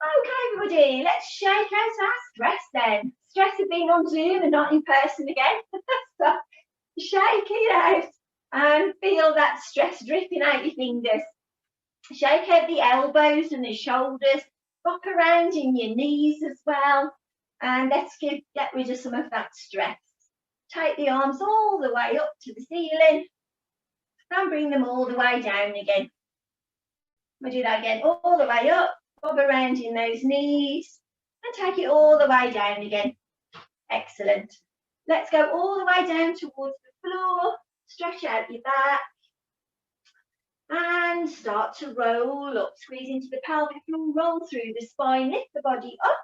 Okay, everybody, let's shake out our stress then. Stress of being on Zoom and not in person again. So shake it out and feel that stress dripping out your fingers. Shake out the elbows and the shoulders. Rock around in your knees as well. And let's get rid of some of that stress. Take the arms all the way up to the ceiling and bring them all the way down again. We'll do that again, all the way up, bob around in those knees and take it all the way down again. Excellent. Let's go all the way down towards the floor, stretch out your back and start to roll up. Squeeze into the pelvic floor, roll through the spine, lift the body up,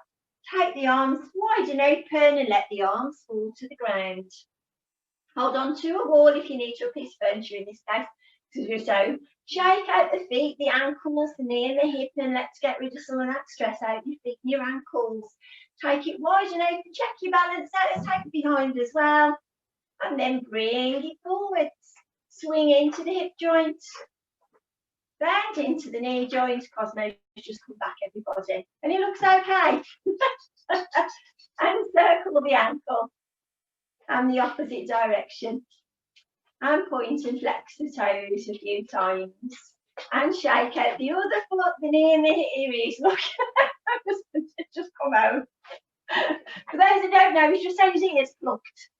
take the arms wide and open and let the arms fall to the ground. Hold on to a wall if you need your piece of furniture in this case. So shake out the feet, the ankles, the knee and the hip, and let's get rid of some of that stress out your feet and your ankles. Take it wide and open, check your balance out, let's take it behind as well. And then bring it forwards. Swing into the hip joint. Bend into the knee joint. Cosmo's just come back, everybody. And it looks okay. And circle the ankle. And the opposite direction. And point and flex the toes a few times. And shake out the other foot, the knee and the hip. Look, just come out. For those who don't know, he's just saying his ears plucked.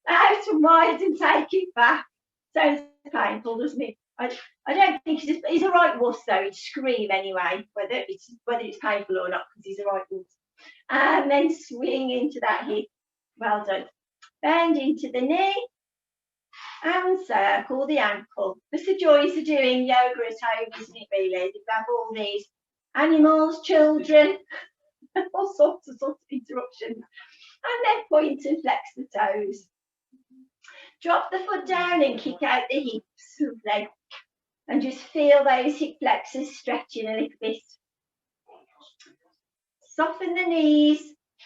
Out and wide and take it back. Sounds painful, doesn't it? I don't think he's a right wuss though. He'd scream anyway, whether it's painful or not, because he's a right wuss. And then swing into that hip. Well done. Bend into the knee and circle the ankle. It's the joys of doing yoga at home, isn't it, really? You have all these animals, children, all sorts of interruptions. And then point and flex the toes. Drop the foot down and kick out the hips. Lovely. And just feel those hip flexors stretching a little bit. Soften the knees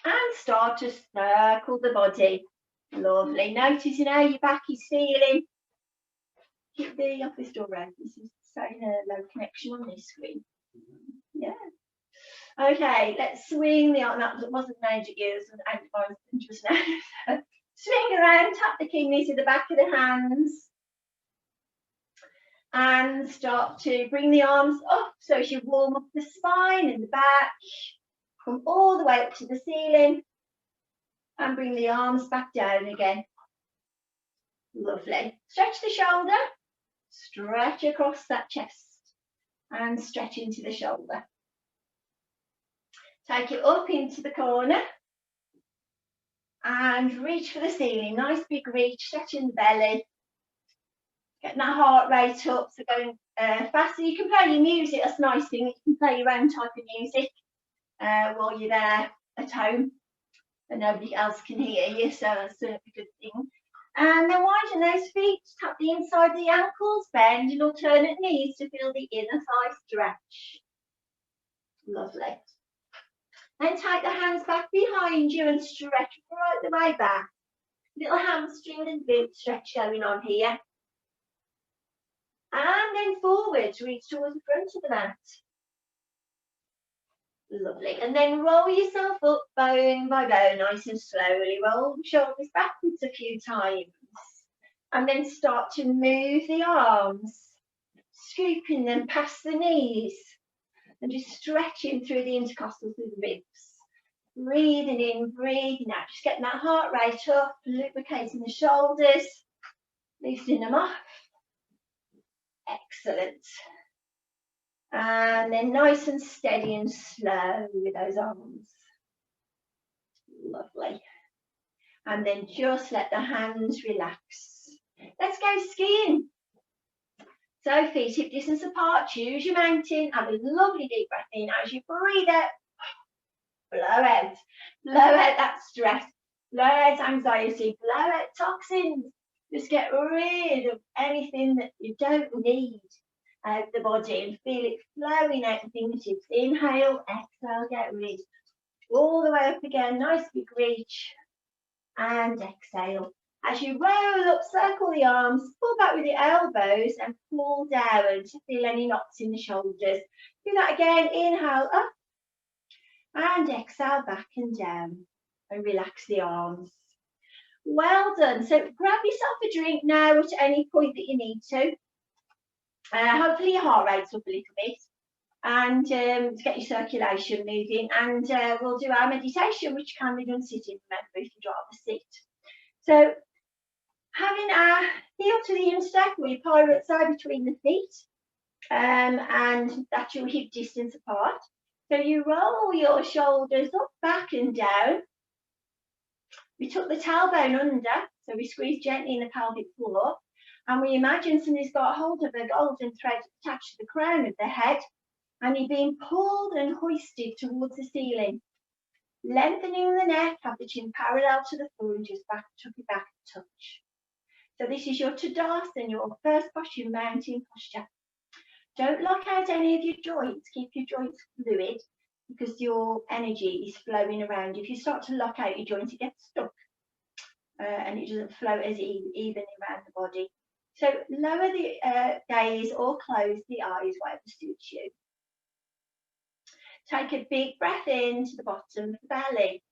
and start to circle the body. Lovely. Noticing how your back is feeling. Keep the office door open. This is saying a low connection on this screen. Yeah. Okay, let's swing the arm. That wasn't aimed at you, it was just now. Swing around, tap the kidneys to the back of the hands. And start to bring the arms up so as you warm up the spine and the back. Come all the way up to the ceiling. And bring the arms back down again. Lovely. Stretch the shoulder. Stretch across that chest. And stretch into the shoulder. Take it up into the corner. And reach for the ceiling. Nice big reach, stretching the belly. Getting that heart rate up, so going faster. You can play your music, that's a nice thing. You can play your own type of music while you're there at home and nobody else can hear you, so that's a good thing. And then widen those feet, tap the inside of the ankles, bend and alternate knees to feel the inner thigh stretch. Lovely. Then take the hands back behind you and stretch right the way back. Little hamstring and glute stretch going on here. And then forwards, reach towards the front of the mat. Lovely. And then roll yourself up bone by bone, nice and slowly. Roll the shoulders backwards a few times. And then start to move the arms, scooping them past the knees. And just stretching through the intercostals, through the ribs. Breathing in, breathing out. Just getting that heart rate up, lubricating the shoulders, loosening them up. Excellent. And then nice and steady and slow with those arms. Lovely. And then just let the hands relax. Let's go skiing. So feet hip distance apart, choose your mountain, have a lovely deep breath in. As you breathe out, blow out that stress, blow out anxiety, blow out toxins. Just get rid of anything that you don't need out of the body and feel it flowing out the fingertips. Inhale, exhale, get rid. All the way up again, nice big reach. And exhale. As you roll up, circle the arms, pull back with your elbows and pull down to feel any knots in the shoulders. Do that again. Inhale up and exhale back and down and relax the arms. Well done. So grab yourself a drink now at any point that you need to. Hopefully your heart rate's up a little bit and to get your circulation moving, and we'll do our meditation, which can be done sitting, remember, if you'd rather sit. So having our heel to the instep or your pirate side between the feet, and that's your hip distance apart. So you roll your shoulders up, back and down. We tuck the tailbone under, so we squeeze gently in the pelvic floor, and we imagine somebody's got hold of a golden thread attached to the crown of the head, and you're being pulled and hoisted towards the ceiling. Lengthening the neck, have the chin parallel to the floor, and just tuck it back and touch. So this is your Tadasana, your first posture, mountain posture. Don't lock out any of your joints. Keep your joints fluid because your energy is flowing around. If you start to lock out your joints, it gets stuck and it doesn't flow as evenly around the body. So lower the gaze or close the eyes, whatever suits you. Take a big breath in to the bottom of the belly.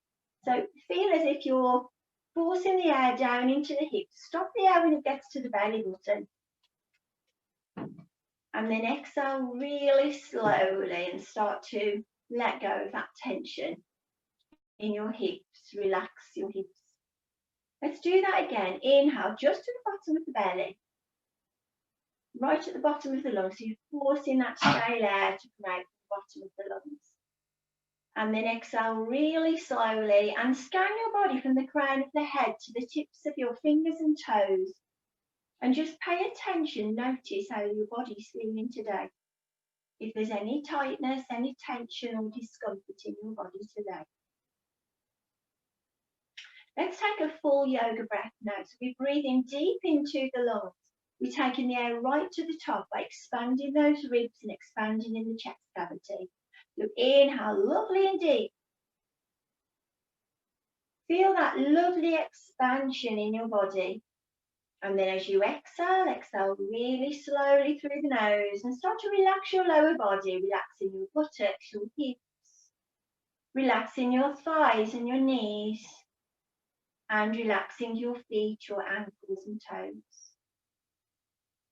So feel as if you're forcing the air down into the hips. Stop the air when it gets to the belly button. And then exhale really slowly and start to let go of that tension in your hips. Relax your hips. Let's do that again. Inhale just to the bottom of the belly. Right at the bottom of the lungs. So you're forcing that stale air to come out the bottom of the lungs. And then exhale really slowly and scan your body from the crown of the head to the tips of your fingers and toes. And just pay attention, notice how your body's feeling today. If there's any tightness, any tension or discomfort in your body today. Let's take a full yoga breath now. So we're breathing deep into the lungs. We're taking the air right to the top by expanding those ribs and expanding in the chest cavity. So inhale, lovely and deep. Feel that lovely expansion in your body. And then as you exhale, exhale really slowly through the nose and start to relax your lower body, relaxing your buttocks, your hips, relaxing your thighs and your knees, and relaxing your feet, your ankles and toes,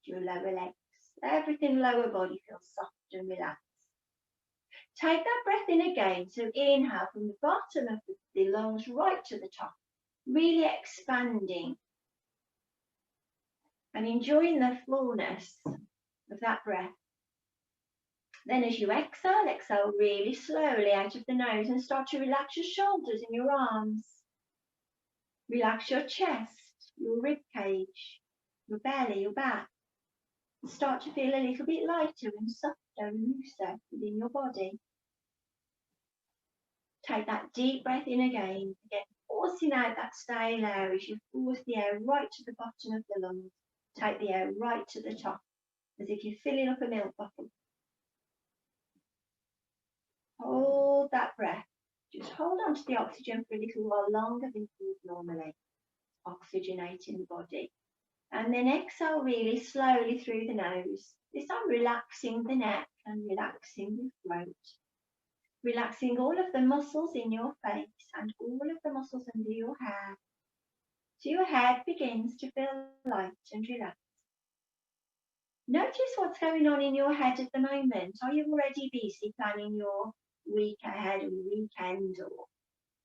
your lower legs. Everything lower body feels soft and relaxed. Take that breath in again. So inhale from the bottom of the lungs right to the top, really expanding and enjoying the fullness of that breath. Then as you exhale, exhale really slowly out of the nose and start to relax your shoulders and your arms. Relax your chest, your rib cage, your belly, your back. And start to feel a little bit lighter and softer and looser within your body. Take that deep breath in again forcing out that stale air as you force the air right to the bottom of the lungs. Take the air right to the top, as if you're filling up a milk bottle. Hold that breath. Just hold on to the oxygen for a little while longer than you would normally. Oxygenating the body. And then exhale really slowly through the nose. This time relaxing the neck and relaxing the throat. Relaxing all of the muscles in your face and all of the muscles under your hair. So your head begins to feel light and relaxed. Notice what's going on in your head at the moment. Are you already busy planning your week ahead or weekend or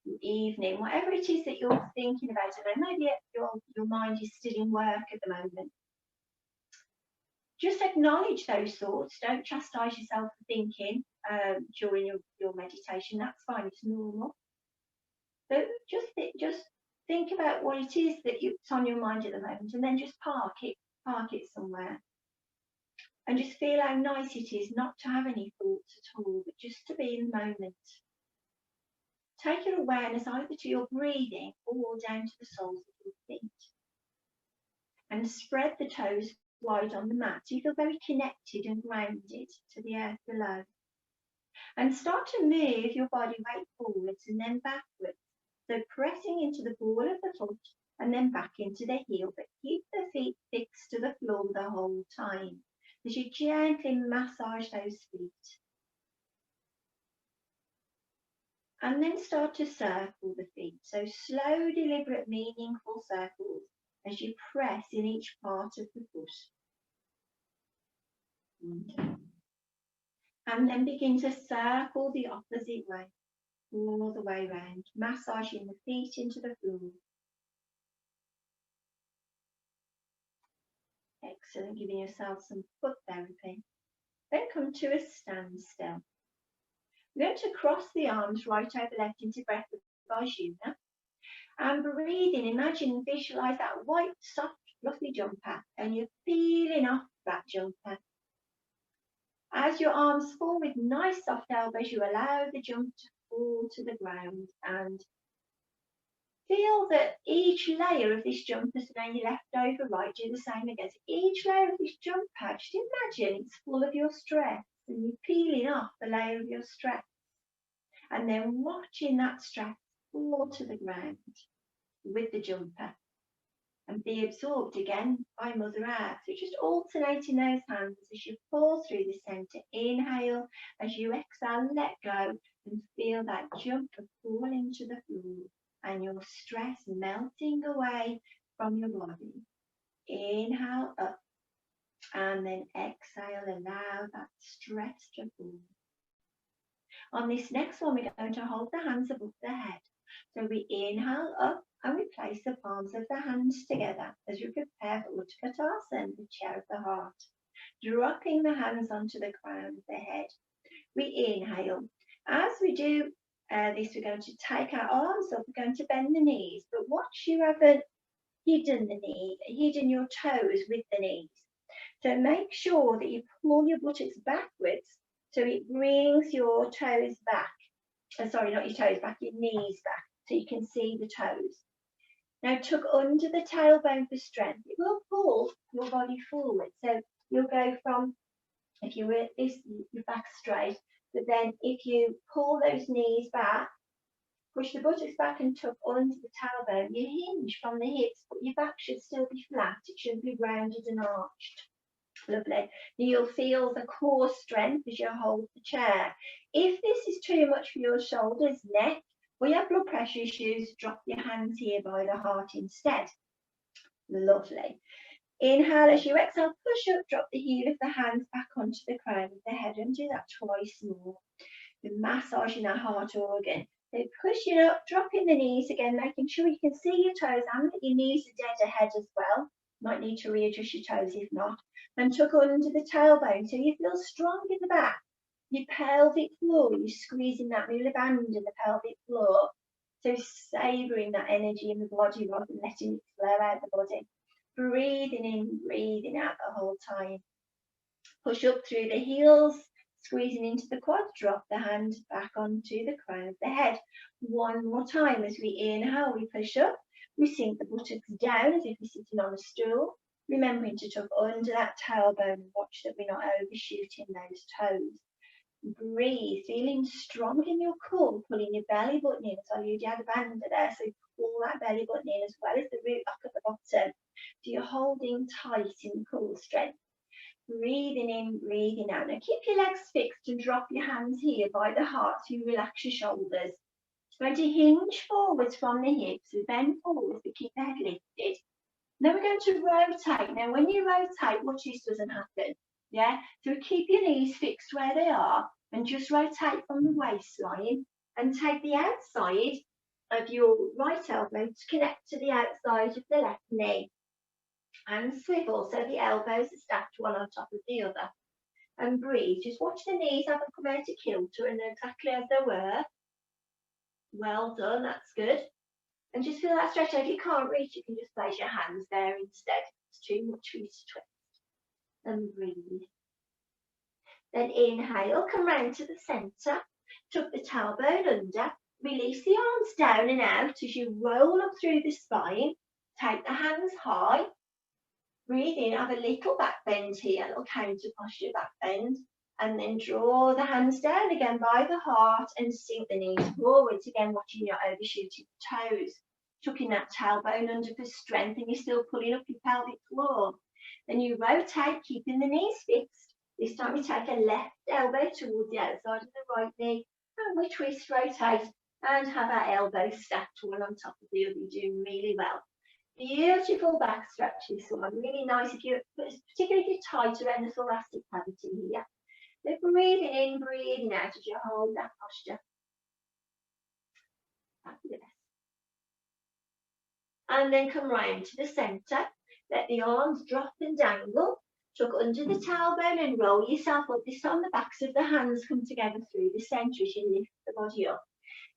your evening, whatever it is that you're thinking about? And maybe your mind is still in work at the moment. Just acknowledge those thoughts. Don't chastise yourself for thinking during your meditation. That's fine. It's normal. But just think about what it is that's on your mind at the moment, and then just park it somewhere. And just feel how nice it is not to have any thoughts at all, but just to be in the moment. Take your awareness either to your breathing or down to the soles of your feet. And spread the toes wide on the mat so you feel very connected and grounded to the earth below. And start to move your body weight forwards and then backwards. So pressing into the ball of the foot and then back into the heel, but keep the feet fixed to the floor the whole time as you gently massage those feet. And then start to circle the feet. So slow, deliberate, meaningful circles as you press in each part of the foot. And then begin to circle the opposite way, all the way around, massaging the feet into the floor. Excellent, giving yourself some foot therapy. Then come to a standstill. We're going to cross the arms right over left into breath Vajrayana. And breathing, imagine, visualize that white, soft, fluffy jumper, and you're feeling off that jumper. As your arms fall with nice soft elbows, you allow the jump to fall to the ground and feel that each layer of this jumper, so now your left over right, do the same again. So each layer of this jumper, just imagine it's full of your stress and you're peeling off the layer of your stress. And then watching that stress fall to the ground with the jumper and be absorbed again by Mother Earth. So just alternating those hands as you fall through the centre. Inhale, as you exhale, let go and feel that jumper falling to the floor and your stress melting away from your body. Inhale up and then exhale, allow that stress to fall. On this next one, we're going to hold the hands above the head. So we inhale up and we place the palms of the hands together as we prepare for Tadasana, the chair of the heart. Dropping the hands onto the crown of the head. We inhale. As we do this, we're going to take our arms up, we're going to bend the knees, but watch you haven't hidden your toes with the knees. So make sure that you pull your buttocks backwards so it brings your toes back. Sorry, not your toes back, your knees back, so you can see the toes. Now tuck under the tailbone for strength. It will pull your body forward. So you'll go from, if you were this, your back straight, but then if you pull those knees back, push the buttocks back and tuck under the tailbone, you hinge from the hips, but your back should still be flat. It should be rounded and arched. Lovely. You'll feel the core strength as you hold the chair. If this is too much for your shoulders, neck, or you have blood pressure issues, drop your hands here by the heart instead. Lovely. Inhale as you exhale, push up, drop the heel of the hands back onto the crown of the head and do that twice more. You're massaging that heart organ. So pushing up, dropping the knees again, making sure you can see your toes and that your knees are dead ahead as well. Might need to readjust your toes if not. And tuck under the tailbone so you feel strong in the back. Your pelvic floor, you're squeezing that middle band in the pelvic floor. So savouring that energy in the body rather than letting it flow out the body. Breathing in, breathing out the whole time. Push up through the heels, squeezing into the quads, drop the hands back onto the crown of the head. One more time as we inhale, we push up, we sink the buttocks down as if we're sitting on a stool, remembering to tuck under that tailbone and watch that we're not overshooting those toes. Breathe, feeling strong in your core, pulling your belly button in. So you had a band there, so pull that belly button in as well as the root back at the bottom. So you're holding tight in the core strength. Breathing in, breathing out. Now keep your legs fixed and drop your hands here by the heart so you relax your shoulders. Going to hinge forwards from the hips. We bend forwards, but keep the head lifted. Then we're going to rotate. Now when you rotate, watch this doesn't happen. Yeah, so keep your knees fixed where they are and just rotate from the waistline and take the outside of your right elbow to connect to the outside of the left knee. And swivel so the elbows are stacked one on top of the other. And breathe. Just watch the knees haven't come out of kilter and they're exactly as they were. Well done, that's good. And just feel that stretch. If you can't reach, you can just place your hands there instead. It's too much for you to twist. And breathe. Then inhale, come round to the centre. Tuck the tailbone under. Release the arms down and out as you roll up through the spine. Take the hands high. Breathe in, have a little back bend here, a little counter posture back bend. And then draw the hands down again by the heart and sink the knees forwards again, watching your overshooting toes. tucking that tailbone under for strength, and you're still pulling up your pelvic floor. Then you rotate, keeping the knees fixed. This time you take a left elbow towards the outside of the right knee, and we twist, rotate, and have our elbows stacked one on top of the other. You're doing really well. Beautiful back stretch this one. Really nice, particularly if you're tight around the thoracic cavity here. So breathing in, breathing out as you hold that posture. Fabulous. And then come round to the centre. Let the arms drop and dangle. Tuck under the tailbone and roll yourself up. This time the backs of the hands come together through the centre as you lift the body up.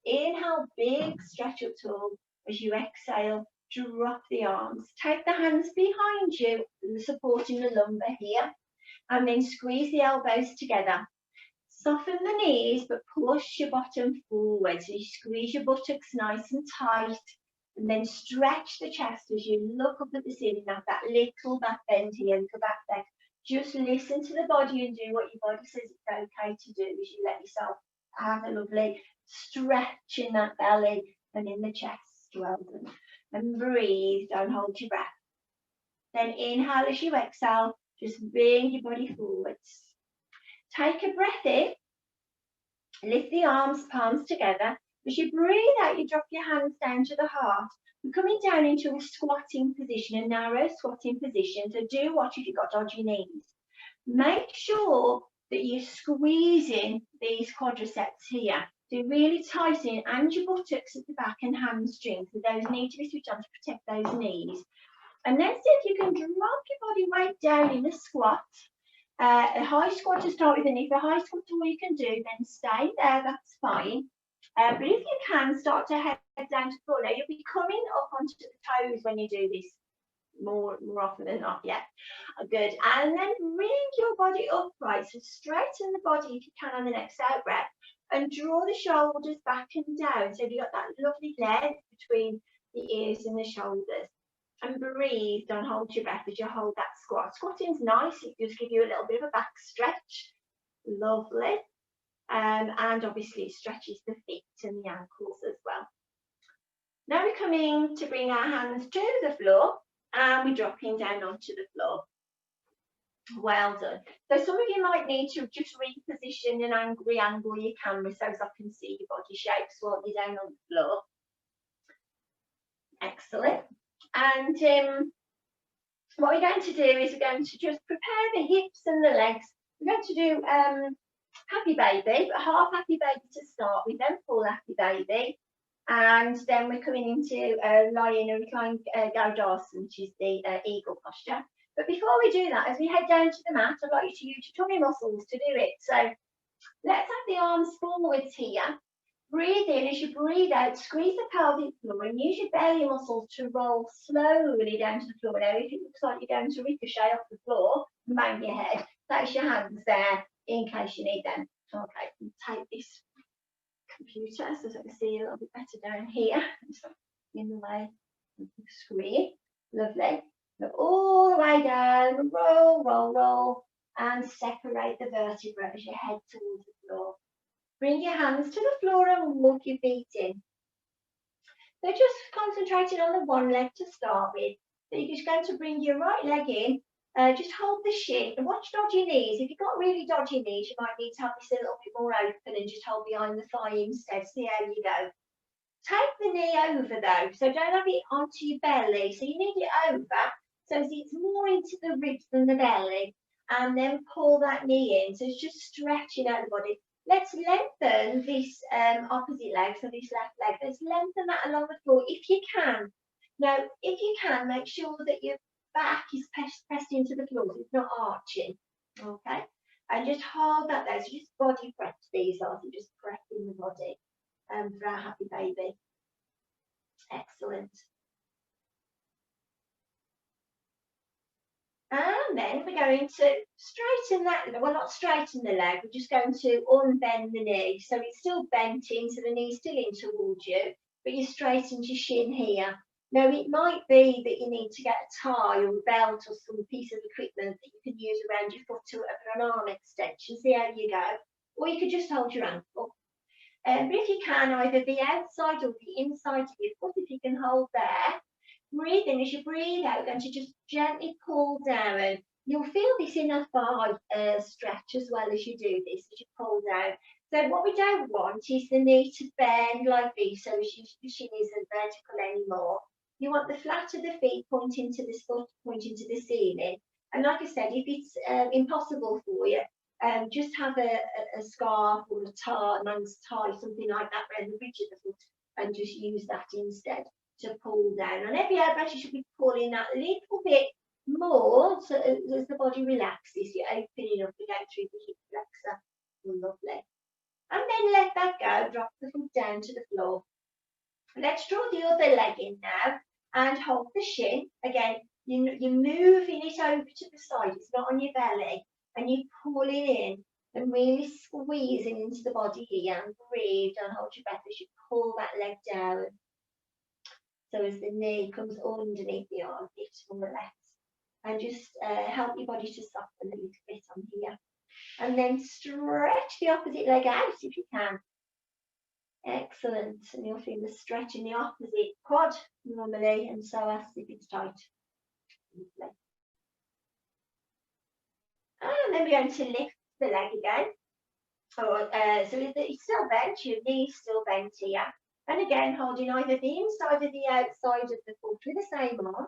Inhale, big stretch up tall. As you exhale, drop the arms. Take the hands behind you, supporting the lumbar here. And then squeeze the elbows together. Soften the knees, but push your bottom forward. So you squeeze your buttocks nice and tight. And then stretch the chest as you look up at the ceiling. Have that little back bend here, little back bend. Just listen to the body and do what your body says it's okay to do as you let yourself have a lovely stretch in that belly and in the chest. Well done. And breathe, don't hold your breath. Then inhale as you exhale, just bring your body forwards. Take a breath in, lift the arms, palms together. As you breathe out, you drop your hands down to the heart. We're coming down into a squatting position, a narrow squatting position. So do watch if you've got dodgy knees. Make sure that you're squeezing these quadriceps here. So really tighten and your buttocks at the back and hamstrings. So those need to be switched on to protect those knees. And then see if you can drop your body weight down in the squat. A high squat to start with, and if a high squat is all you can do, then stay there, that's fine. But if you can, start to head down to the floor. Now, you'll be coming up onto the toes when you do this more often than not, yeah. Good. And then bring your body upright. So straighten the body if you can on the next out breath. And draw the shoulders back and down. So you've got that lovely leg between the ears and the shoulders. And breathe, don't hold your breath as you hold that squat. Squatting's nice, it just gives you a little bit of a back stretch. Lovely. And obviously it stretches the feet and the ankles as well. Now we're coming to bring our hands to the floor and we're dropping down onto the floor. Well done. So some of you might need to just reposition and re-angle your camera so as I can see your body shapes while you're down on the floor. Excellent. And what we're going to do is we're going to just prepare the hips and the legs. We're going to do happy baby, but half happy baby to start with, then full happy baby. And then we're coming into lying and reclined Tadasana, which is the eagle posture. But before we do that, as we head down to the mat, I'd like you to use your tummy muscles to do it. So let's have the arms forwards here. Breathe in. As you breathe out, squeeze the pelvic floor and use your belly muscles to roll slowly down to the floor. Now, if it looks like you're going to ricochet off the floor, bang your head. Place your hands there in case you need them. Okay, take this computer so I can see a little bit better down here. In the way of the screen. Lovely. Go all the way down, roll, roll, roll, and separate the vertebrae as you head towards the floor. Bring your hands to the floor and walk your feet in. So just concentrating on the one leg to start with. So you're just going to bring your right leg in, just hold the shin and watch dodgy knees. If you've got really dodgy knees, you might need to have this a little bit more open and just hold behind the thigh instead. See how you go. Take the knee over though, so don't have it onto your belly. So you need it over, so it's more into the ribs than the belly. And then pull that knee in. So it's just stretching out the body. Let's lengthen this opposite leg, so this left leg. Let's lengthen that along the floor if you can. Now, if you can, make sure that your back is pressed into the floor, so it's not arching. Okay? And just hold that there. So just body press these are, so just pressing the body for our happy baby. Excellent. And then we're going to straighten that, well, not straighten the leg, we're just going to unbend the knee. So it's still bent in, so the knee's still in towards you, but you straightened your shin here. Now, it might be that you need to get a tie or a belt or some piece of equipment that you can use around your foot for an arm extension. See how you go. Or you could just hold your ankle. But if you can, either the outside or the inside of your foot, if you can hold there. Breathe in. As you breathe out, going to just gently pull down. You'll feel this inner thigh stretch as well as you do this, as you pull down. So what we don't want is the knee to bend like this, so the shin isn't vertical anymore. You want the flat of the feet pointing to the foot, pointing to the ceiling. And like I said, if it's impossible for you, just have a scarf or a tie, man's tie, something like that around the bridge of the foot, and just use that instead to pull down. On every out breath, you should be pulling that a little bit more so as the body relaxes. You're opening up again through the hip flexor. Lovely. And then let that go. Drop the foot down to the floor. Let's draw the other leg in now and hold the shin. Again, you're moving it over to the side. It's not on your belly. And you're pulling in and really squeezing into the body here. And breathe and hold your breath as you pull that leg down. So as the knee comes underneath the armpit on the left. And just help your body to soften a little bit on here. And then stretch the opposite leg out if you can. Excellent. And you'll feel the stretch in the opposite quad normally, and so as if it's tight. Lovely. And then we're going to lift the leg again. So it's still bent, your knee's still bent here. And again, holding either the inside or the outside of the foot with the same arm.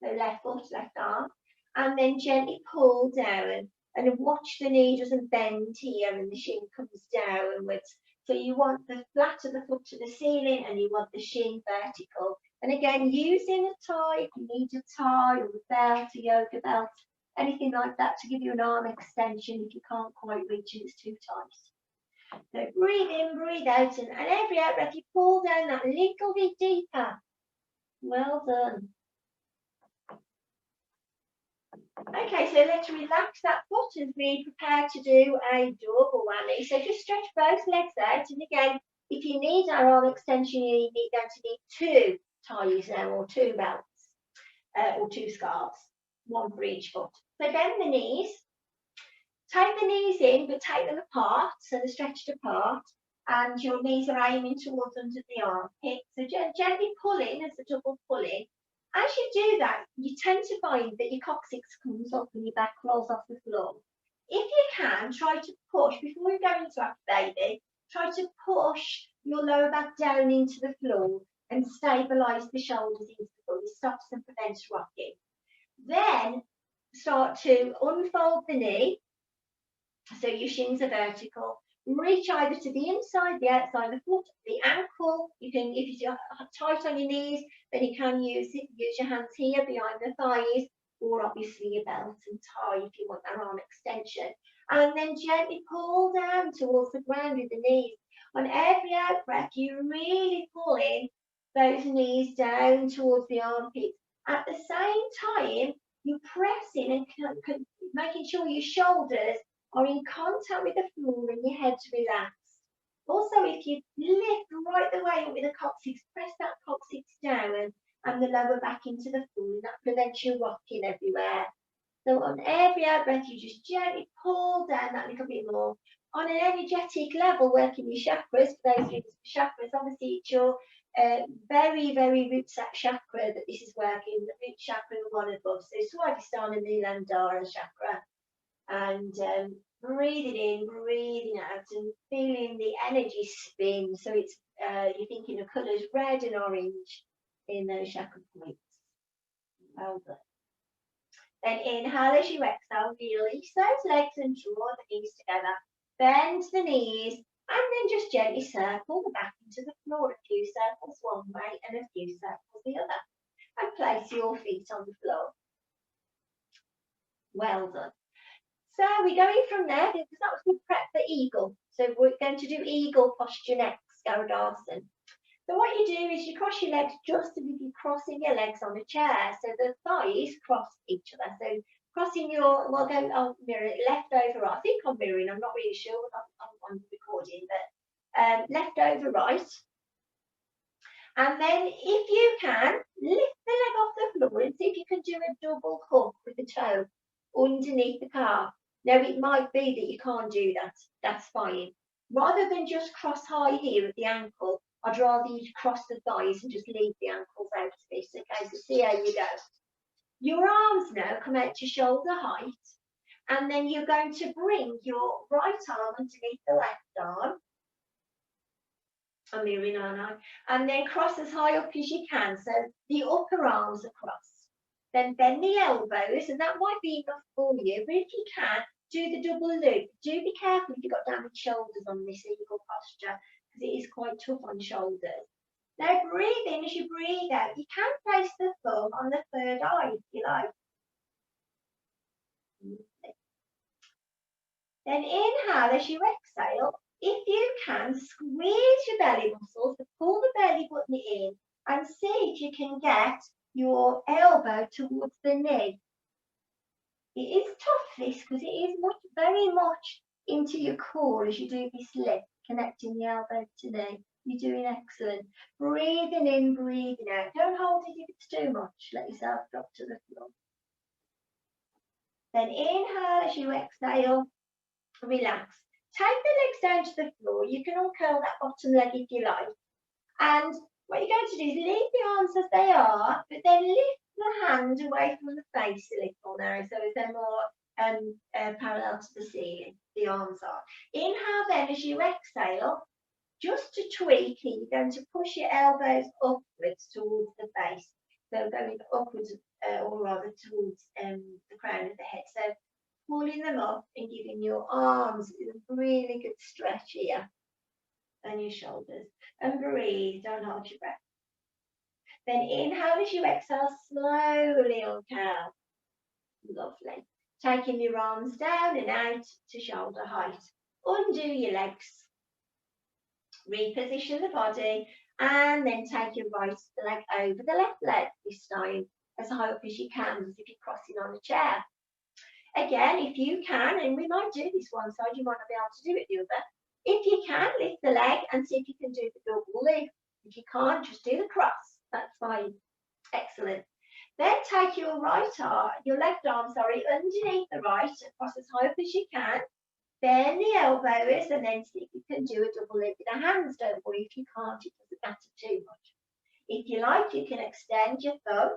So left foot, left arm. And then gently pull down. And watch the knee doesn't bend here and the shin comes downwards. So you want the flat of the foot to the ceiling and you want the shin vertical. And again, using a tie, if you need a tie or a belt, a yoga belt, anything like that to give you an arm extension if you can't quite reach it, it's too tight. So breathe in, breathe out, and every out breath you pull down that little bit deeper. Well done. Okay, so let's relax that foot as we prepare to do a double whammy. So just stretch both legs out, and again, if you need our arm extension, you're going to need two ties now, or two belts, or two scarves, one for each foot. So bend the knees, take the knees in, but take them apart, so they're stretched apart, and your knees are aiming towards under the armpit. So gently pull in as a double pull in. As you do that, you tend to find that your coccyx comes up and your back rolls off the floor. If you can, try to push, before you go into Happy Baby, try to push your lower back down into the floor and stabilise the shoulders into the floor. It stops and prevents rocking. Then start to unfold the knee, so your shins are vertical. Reach either to the inside, the outside of the foot, the ankle. You can, if you're tight on your knees, then you can use your hands here behind the thighs, or obviously your belt and tie if you want that arm extension. And then gently pull down towards the ground with the knees. On every out breath, you really pull in those knees down towards the armpits. At the same time, you press in and making sure your shoulders are in contact with the floor and your head's relaxed. Also, if you lift right the way up with the coccyx, press that coccyx down and the lower back into the floor, and that prevents you rocking everywhere. So on every out breath, you just gently pull down that little bit more. On an energetic level, working your chakras, for those who chakras, obviously it's your very, very root chakra that this is working, the root chakra and one above. So Swadhisthana and Nilandhara chakra. And breathing in, breathing out, and feeling the energy spin. So it's you're thinking of colours red and orange in those chakra points. Well done. Then inhale as you exhale, release those legs and draw the knees together. Bend the knees and then just gently circle the back into the floor. A few circles one way and a few circles the other. And place your feet on the floor. Well done. So we're going from there, because that was good prep for eagle. So we're going to do eagle posture next, Garudasana. So what you do is you cross your legs just as if you're crossing your legs on a chair. So the thighs cross each other. So crossing your, we'll go, I'll mirror it, left over right. I think I'm mirroring, I'm not really sure, I'm recording, but left over right. And then if you can, lift the leg off the floor and see if you can do a double hook with the toe underneath the calf. Now, it might be that you can't do that. That's fine. Rather than just cross high here at the ankle, I'd rather you cross the thighs and just leave the ankles out of this. Okay, so see how you go. Your arms now come out to shoulder height, and then you're going to bring your right arm underneath the left arm. I'm mirroring, aren't I? And then cross as high up as you can, so the upper arms across. Then bend the elbows, and that might be enough for you, but if you can, do the double loop. Do be careful if you've got damaged shoulders on this eagle posture, because it is quite tough on shoulders. Now breathe in as you breathe out. You can place the thumb on the third eye if you like. Then inhale as you exhale. If you can, squeeze your belly muscles, pull the belly button in, and see if you can get your elbow towards the knee. It is tough, this, because it is very much into your core as you do this lift, connecting the elbow to knee. You're doing excellent. Breathing in, breathing out. Don't hold it if it's too much. Let yourself drop to the floor. Then inhale as you exhale. Relax. Take the legs down to the floor. You can uncurl that bottom leg if you like. And what you're going to do is leave the arms as they are, but then lift the hand away from the face a little now, so they're more parallel to the ceiling, the arms are. Inhale then as you exhale, just to tweak it, you're going to push your elbows upwards towards the face. So going upwards, or rather towards the crown of the head. So pulling them up and giving your arms a really good stretch here. And your shoulders. And breathe, don't hold your breath. Then inhale as you exhale, slowly uncurl. Lovely. Taking your arms down and out to shoulder height. Undo your legs. Reposition the body. And then take your right leg over the left leg this time, as high up as you can, as if you're crossing on a chair. Again, if you can, and we might do this one side, you might not be able to do it the other. If you can, lift the leg and see if you can do the double lift. If you can't, just do the cross. That's fine. Excellent. Then take your left arm, underneath the right, across as high up as you can. Bend the elbows and then see if you can do a double lift with the hands. Don't worry if you can't, it doesn't matter too much. If you like, you can extend your thumb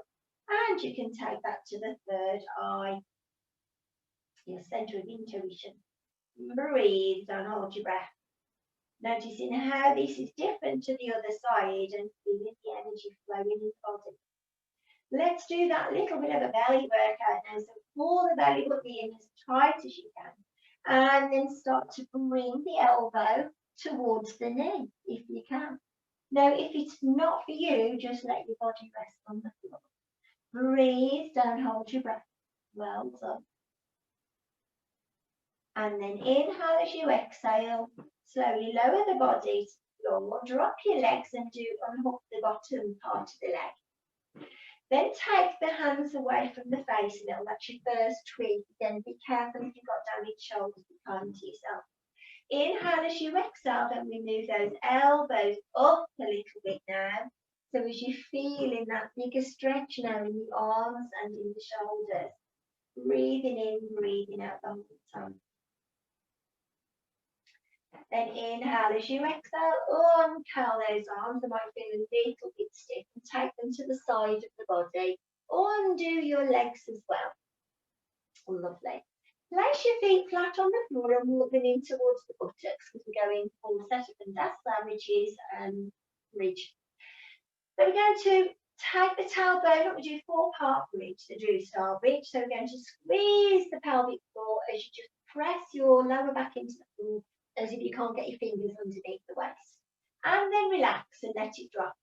and you can take that to the third eye, your centre of intuition. Breathe, don't hold your breath. Noticing how this is different to the other side and feeling the energy flowing in the body. Let's do that little bit of a belly workout now. So pull the belly button in as tight as you can. And then start to bring the elbow towards the knee, if you can. Now, if it's not for you, just let your body rest on the floor. Breathe, don't hold your breath. Well done. And then inhale as you exhale. Slowly lower the body to the floor. Drop your legs and unhook the bottom part of the leg. Then take the hands away from the face a little. That's your first tweak. Then be careful if you've got damaged shoulders, be kind to yourself. Inhale as you exhale, then we move those elbows up a little bit now. So as you're feeling that bigger stretch now in the arms and in the shoulders. Breathing in, breathing out the whole time. Then inhale as you exhale, uncurl those arms. They might feel a little bit stiff and take them to the side of the body. Undo your legs as well. Lovely. Place your feet flat on the floor and walk them in towards the buttocks because we're going for setup and Tadasana, which is bridge. So we're going to take the tailbone up. We do 4-part bridge, the Drew style bridge. So we're going to squeeze the pelvic floor as you just press your lower back into the floor, as if you can't get your fingers underneath the waist. And then relax and let it drop.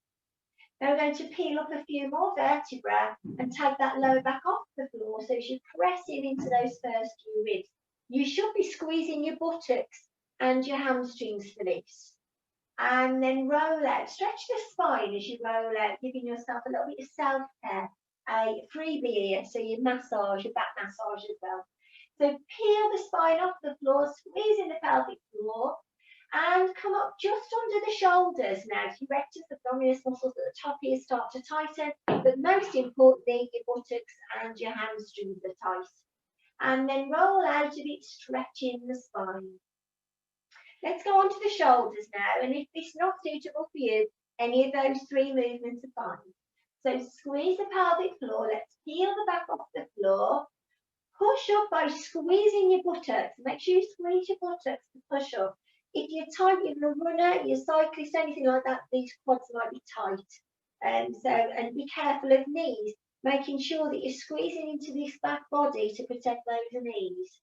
Now we're going to peel up a few more vertebrae and take that lower back off the floor. So as you press in into those first few ribs, you should be squeezing your buttocks and your hamstrings for this. And then roll out. Stretch the spine as you roll out, giving yourself a little bit of self-care, a freebie here, so you massage, your back massage as well. So peel the spine off the floor, squeezing the pelvic floor, and come up just under the shoulders now. Your rectus abdominis muscles at the top here start to tighten, but most importantly, your buttocks and your hamstrings are tight. And then roll out of it, stretching the spine. Let's go on to the shoulders now, and if it's not suitable for you, any of those three movements are fine. So squeeze the pelvic floor, let's peel the back off the floor, push up by squeezing your buttocks. Make sure you squeeze your buttocks to push up. If you're tight, you're a runner, you're a cyclist, anything like that, these quads might be tight. And be careful of knees, making sure that you're squeezing into this back body to protect those knees.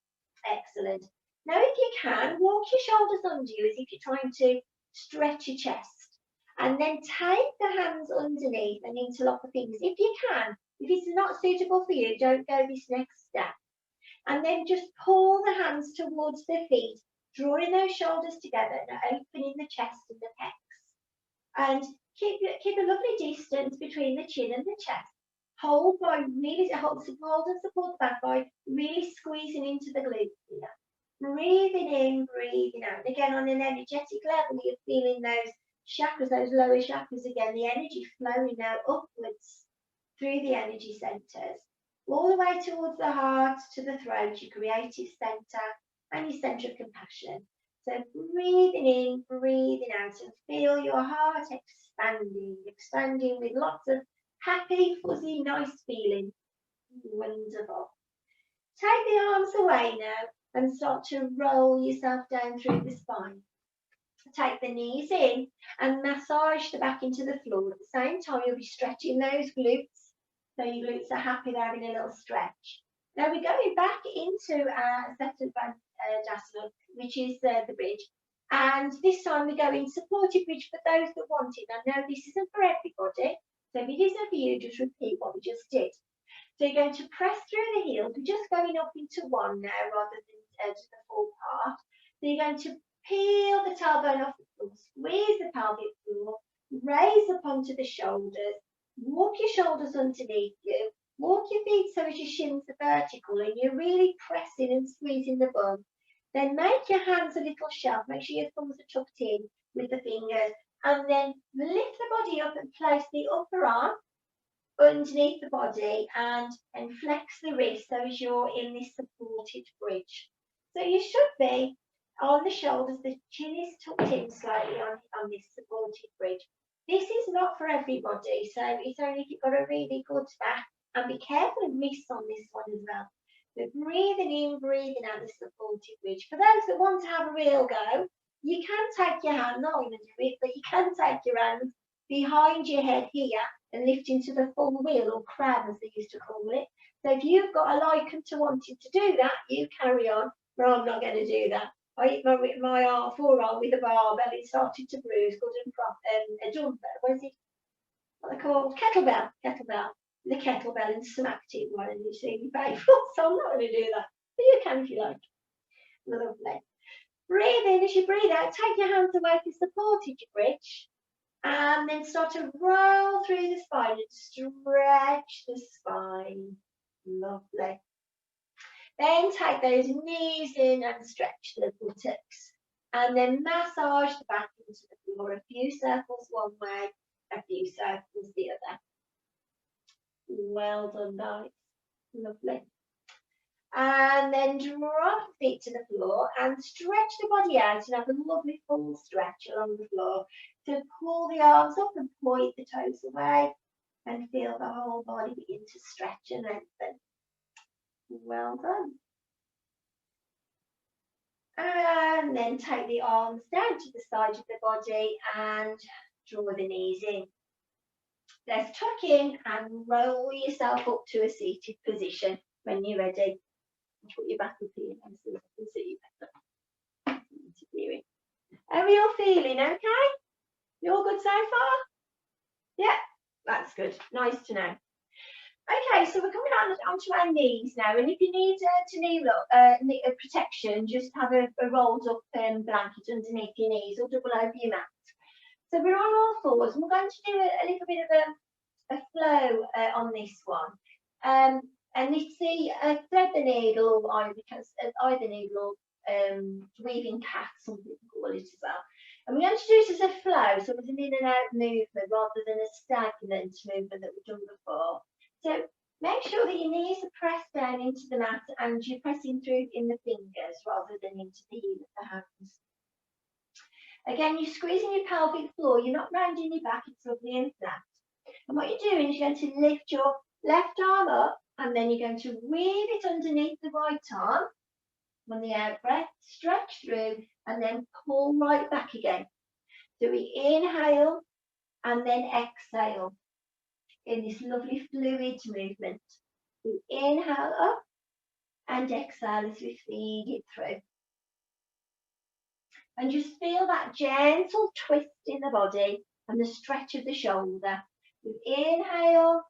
Excellent. Now, if you can, walk your shoulders under you as if you're trying to stretch your chest. And then take the hands underneath and interlock the fingers. If you can, if it's not suitable for you, don't go this next step. And then just pull the hands towards the feet, drawing those shoulders together and opening the chest and the pecs. And keep a lovely distance between the chin and the chest. Hold and support the back by really squeezing into the glutes here. Breathing in, breathing out. And again, on an energetic level, you're feeling those chakras, those lower chakras again, the energy flowing now upwards through the energy centers, all the way towards the heart, to the throat, your creative center, and your center of compassion. So breathing in, breathing out, and feel your heart expanding with lots of happy, fuzzy, nice feeling. Wonderful. Take the arms away now and start to roll yourself down through the spine. Take the knees in and massage the back into the floor. At the same time, you'll be stretching those glutes. So your glutes are happy, they're having a little stretch. Now we're going back into our settled Tadasana, which is the bridge. And this time we're going supported bridge for those that want it. I know this isn't for everybody, so if it isn't for you, just repeat what we just did. So you're going to press through the heels. We're just going up into one now rather than to the full part. So you're going to peel the tailbone off the floor, squeeze the pelvic floor, raise up onto the shoulders, walk your shoulders underneath you, walk your feet so as your shins are vertical and you're really pressing and squeezing the bum. Then make your hands a little shelf, make sure your thumbs are tucked in with the fingers, and then lift the body up and place the upper arm underneath the body and flex the wrist so as you're in this supported bridge. So you should be on the shoulders, the chin is tucked in slightly on this supported bridge. This is not for everybody, so it's only if you've got a really good back, and be careful of wrists on this one as well. So breathing in, breathing out the supported bridge. For those that want to have a real go, you can take your hand, not going to do it, but you can take your hands behind your head here and lift into the full wheel, or crab as they used to call it. So if you've got a liking to wanting to do that, you carry on, but I'm not going to do that. I hit my forearm with a barbell, it started to bruise, a dumbbell, what is it? What they called? Kettlebell. The kettlebell, and smacked it one, and you see me painful, so I'm not going to do that. But you can if you like. Lovely. Breathe in. As you breathe out, take your hands away to supported your bridge. And then start to roll through the spine and stretch the spine. Lovely. Then take those knees in and stretch the buttocks. And then massage the back into the floor. A few circles one way, a few circles the other. Well done, guys. Lovely. And then drop the feet to the floor and stretch the body out and have a lovely full stretch along the floor. So pull the arms up and point the toes away and feel the whole body begin to stretch and lengthen. Well done. And then take the arms down to the side of the body and draw the knees in. Let's tuck in and roll yourself up to a seated position when you're ready. Put your back up here so I can see you better. Are we all feeling okay? You all good so far? Yeah, that's good. Nice to know. Okay, so we're coming on onto our knees now, and if you need knee protection, just have a rolled up blanket underneath your knees or double over your mat. So we're on all fours, and we're going to do a little bit of a flow on this one. And it's the thread the needle, either needle, weaving cat, some people call it as well. And we're going to do this as a flow, so it's an in and out movement rather than a stagnant movement that we've done before. So make sure that your knees are pressed down into the mat and you're pressing through in the fingers rather than into the heel of the hands. Again, you're squeezing your pelvic floor, you're not rounding your back, it's lovely and flat. And what you're doing is you're going to lift your left arm up, and then you're going to weave it underneath the right arm. On the out breath, stretch through, and then pull right back again. So we inhale and then exhale in this lovely fluid movement. We inhale up and exhale as we feed it through. And just feel that gentle twist in the body and the stretch of the shoulder. We inhale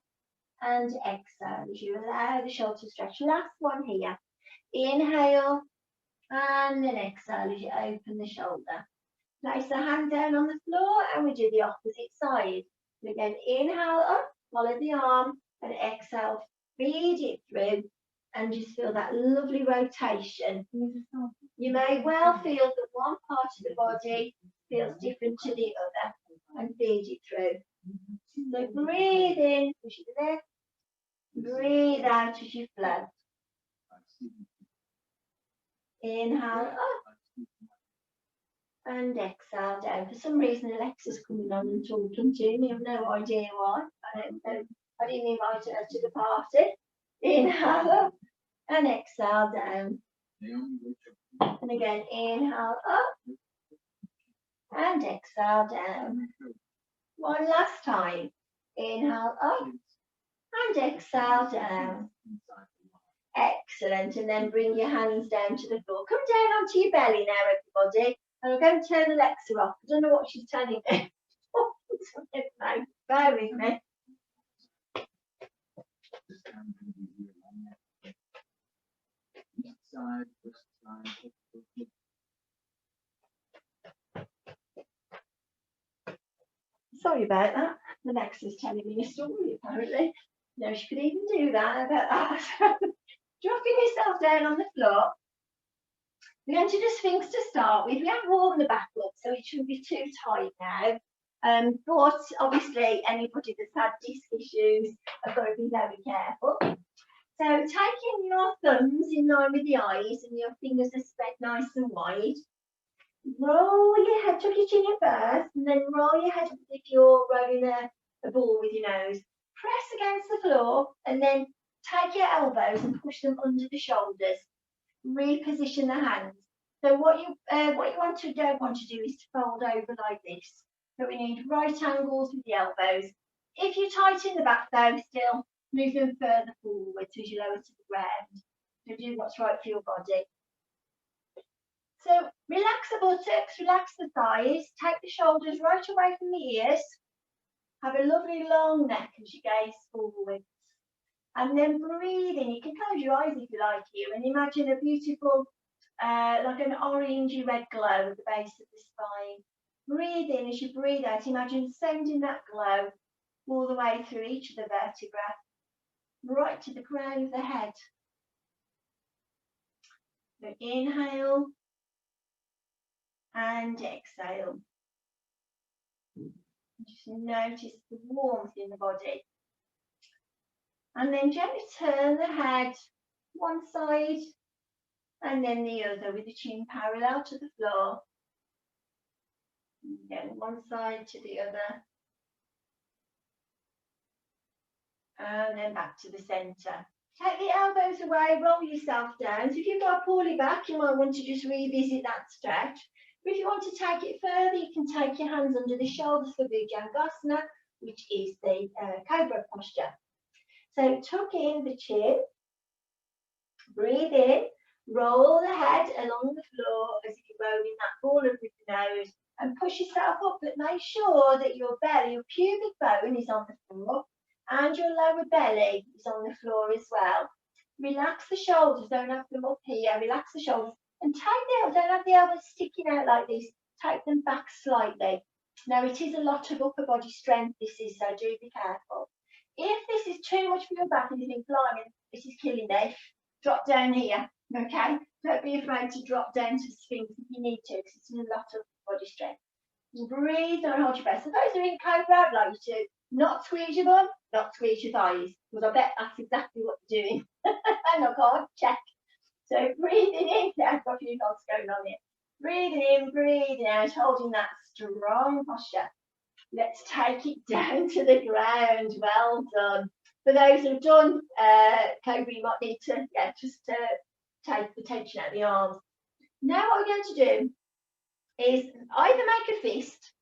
and exhale as you allow the shoulder to stretch. Last one here. Inhale and then exhale as you open the shoulder. Place the hand down on the floor and we do the opposite side. So again, inhale up, follow the arm, and exhale, feed it through, and just feel that lovely rotation. You may well feel that one part of the body feels different to the other, and feed it through. So breathe in, push it to lift. Breathe out as you flow. Inhale up and exhale down. For some reason, Alexa's coming on and talking to me. I have no idea why. I don't know. I didn't invite her to the party. Inhale up and exhale down. And again, inhale up and exhale down. One last time. Inhale up and exhale down. Excellent. And then bring your hands down to the floor. Come down onto your belly now, everybody. And I'm going to turn Alexa off. I don't know what she's telling me. Bear with me. Sorry about that. Alexa's telling me a story, apparently. No, she could even do that. Dropping yourself down on the floor. We're going to do Sphinx to start with. We have warmed the back up, so it shouldn't be too tight now. But obviously, anybody that's had disc issues have got to be very careful. So taking your thumbs in line with the eyes and your fingers are spread nice and wide. Roll your head, tuck your chin in first, and then roll your head as if you're rolling a ball with your nose. Press against the floor, and then take your elbows and push them under the shoulders. Reposition the hands. So what you don't want to do is to fold over like this. So we need right angles with the elbows. If you tighten the back though, still move them further forward as you lower to the ground. So do what's right for your body. So relax the buttocks, relax the thighs, take the shoulders right away from the ears. Have a lovely long neck as you gaze forwards. And then breathe in. You can close your eyes if you like here and imagine a beautiful, like an orangey red glow at the base of the spine. Breathe in. As you breathe out, imagine sending that glow all the way through each of the vertebrae, right to the crown of the head. So inhale and exhale. Just notice the warmth in the body. And then gently turn the head one side and then the other with the chin parallel to the floor. Again, one side to the other. And then back to the centre. Take the elbows away, roll yourself down. So if you've got a poorly back, you might want to just revisit that stretch. But if you want to take it further, you can take your hands under the shoulders for Bhujangasana, which is the Cobra posture. So tuck in the chin, breathe in, roll the head along the floor as if you're rolling that ball up with the nose, and push yourself up, but make sure that your belly, your pubic bone is on the floor, and your lower belly is on the floor as well. Relax the shoulders, don't have them up here, relax the shoulders, and don't have the elbows sticking out like this, take them back slightly. Now it is a lot of upper body strength this is, so do be careful. If this is too much for your back and you think, blimey, this is killing me, drop down here, okay? Don't be afraid to drop down to Sphinx if you need to, because it's a lot of body strength. Just breathe, don't hold your breath. So those who are in Cobra, I'd like you to not squeeze your bum, not squeeze your thighs, because I bet that's exactly what you're doing. And I can't check. So breathing in, yeah, I've got a few knots going on here. Breathing in, breathing out, holding that strong posture. Let's take it down to the ground. Well done. For those who've done Cobra, you might need to, just take the tension out of the arms. Now what we're going to do is either make a fist,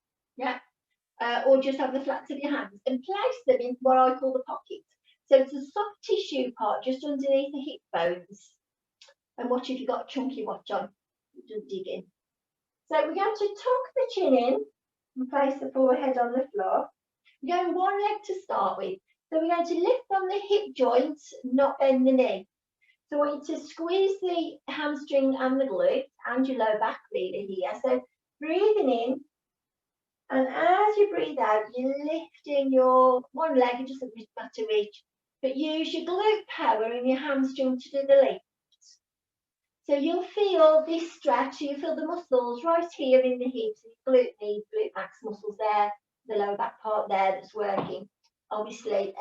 or just have the flats of your hands and place them in what I call the pocket. So it's a soft tissue part just underneath the hip bones. And watch if you've got a chunky watch on, just dig in. So we're going to tuck the chin in and place the forehead on the floor. We're going one leg to start with. So we're going to lift from the hip joints, not bend the knee. So I want you to squeeze the hamstring and the glutes and your lower back really here. So breathing in, and as you breathe out, you're lifting your one leg, it doesn't matter which, but use your glute power and your hamstring to do the lift. So you'll feel this stretch, you feel the muscles right here in the hips, glute knees, glute max muscles there, the lower back part there that's working. Obviously,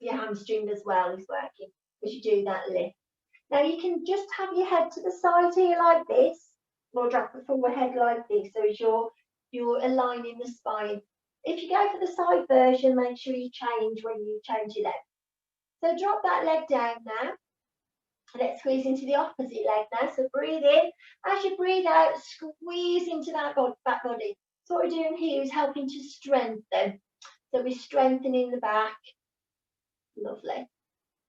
your hamstring as well is working as you do that lift. Now you can just have your head to the side here like this, or drop the forehead like this, so as you're aligning the spine. If you go for the side version, make sure you change when you change your leg. So drop that leg down now. Let's squeeze into the opposite leg now. So breathe in. As you breathe out, squeeze into that back body. So what we're doing here is helping to strengthen. So we're strengthening the back. Lovely.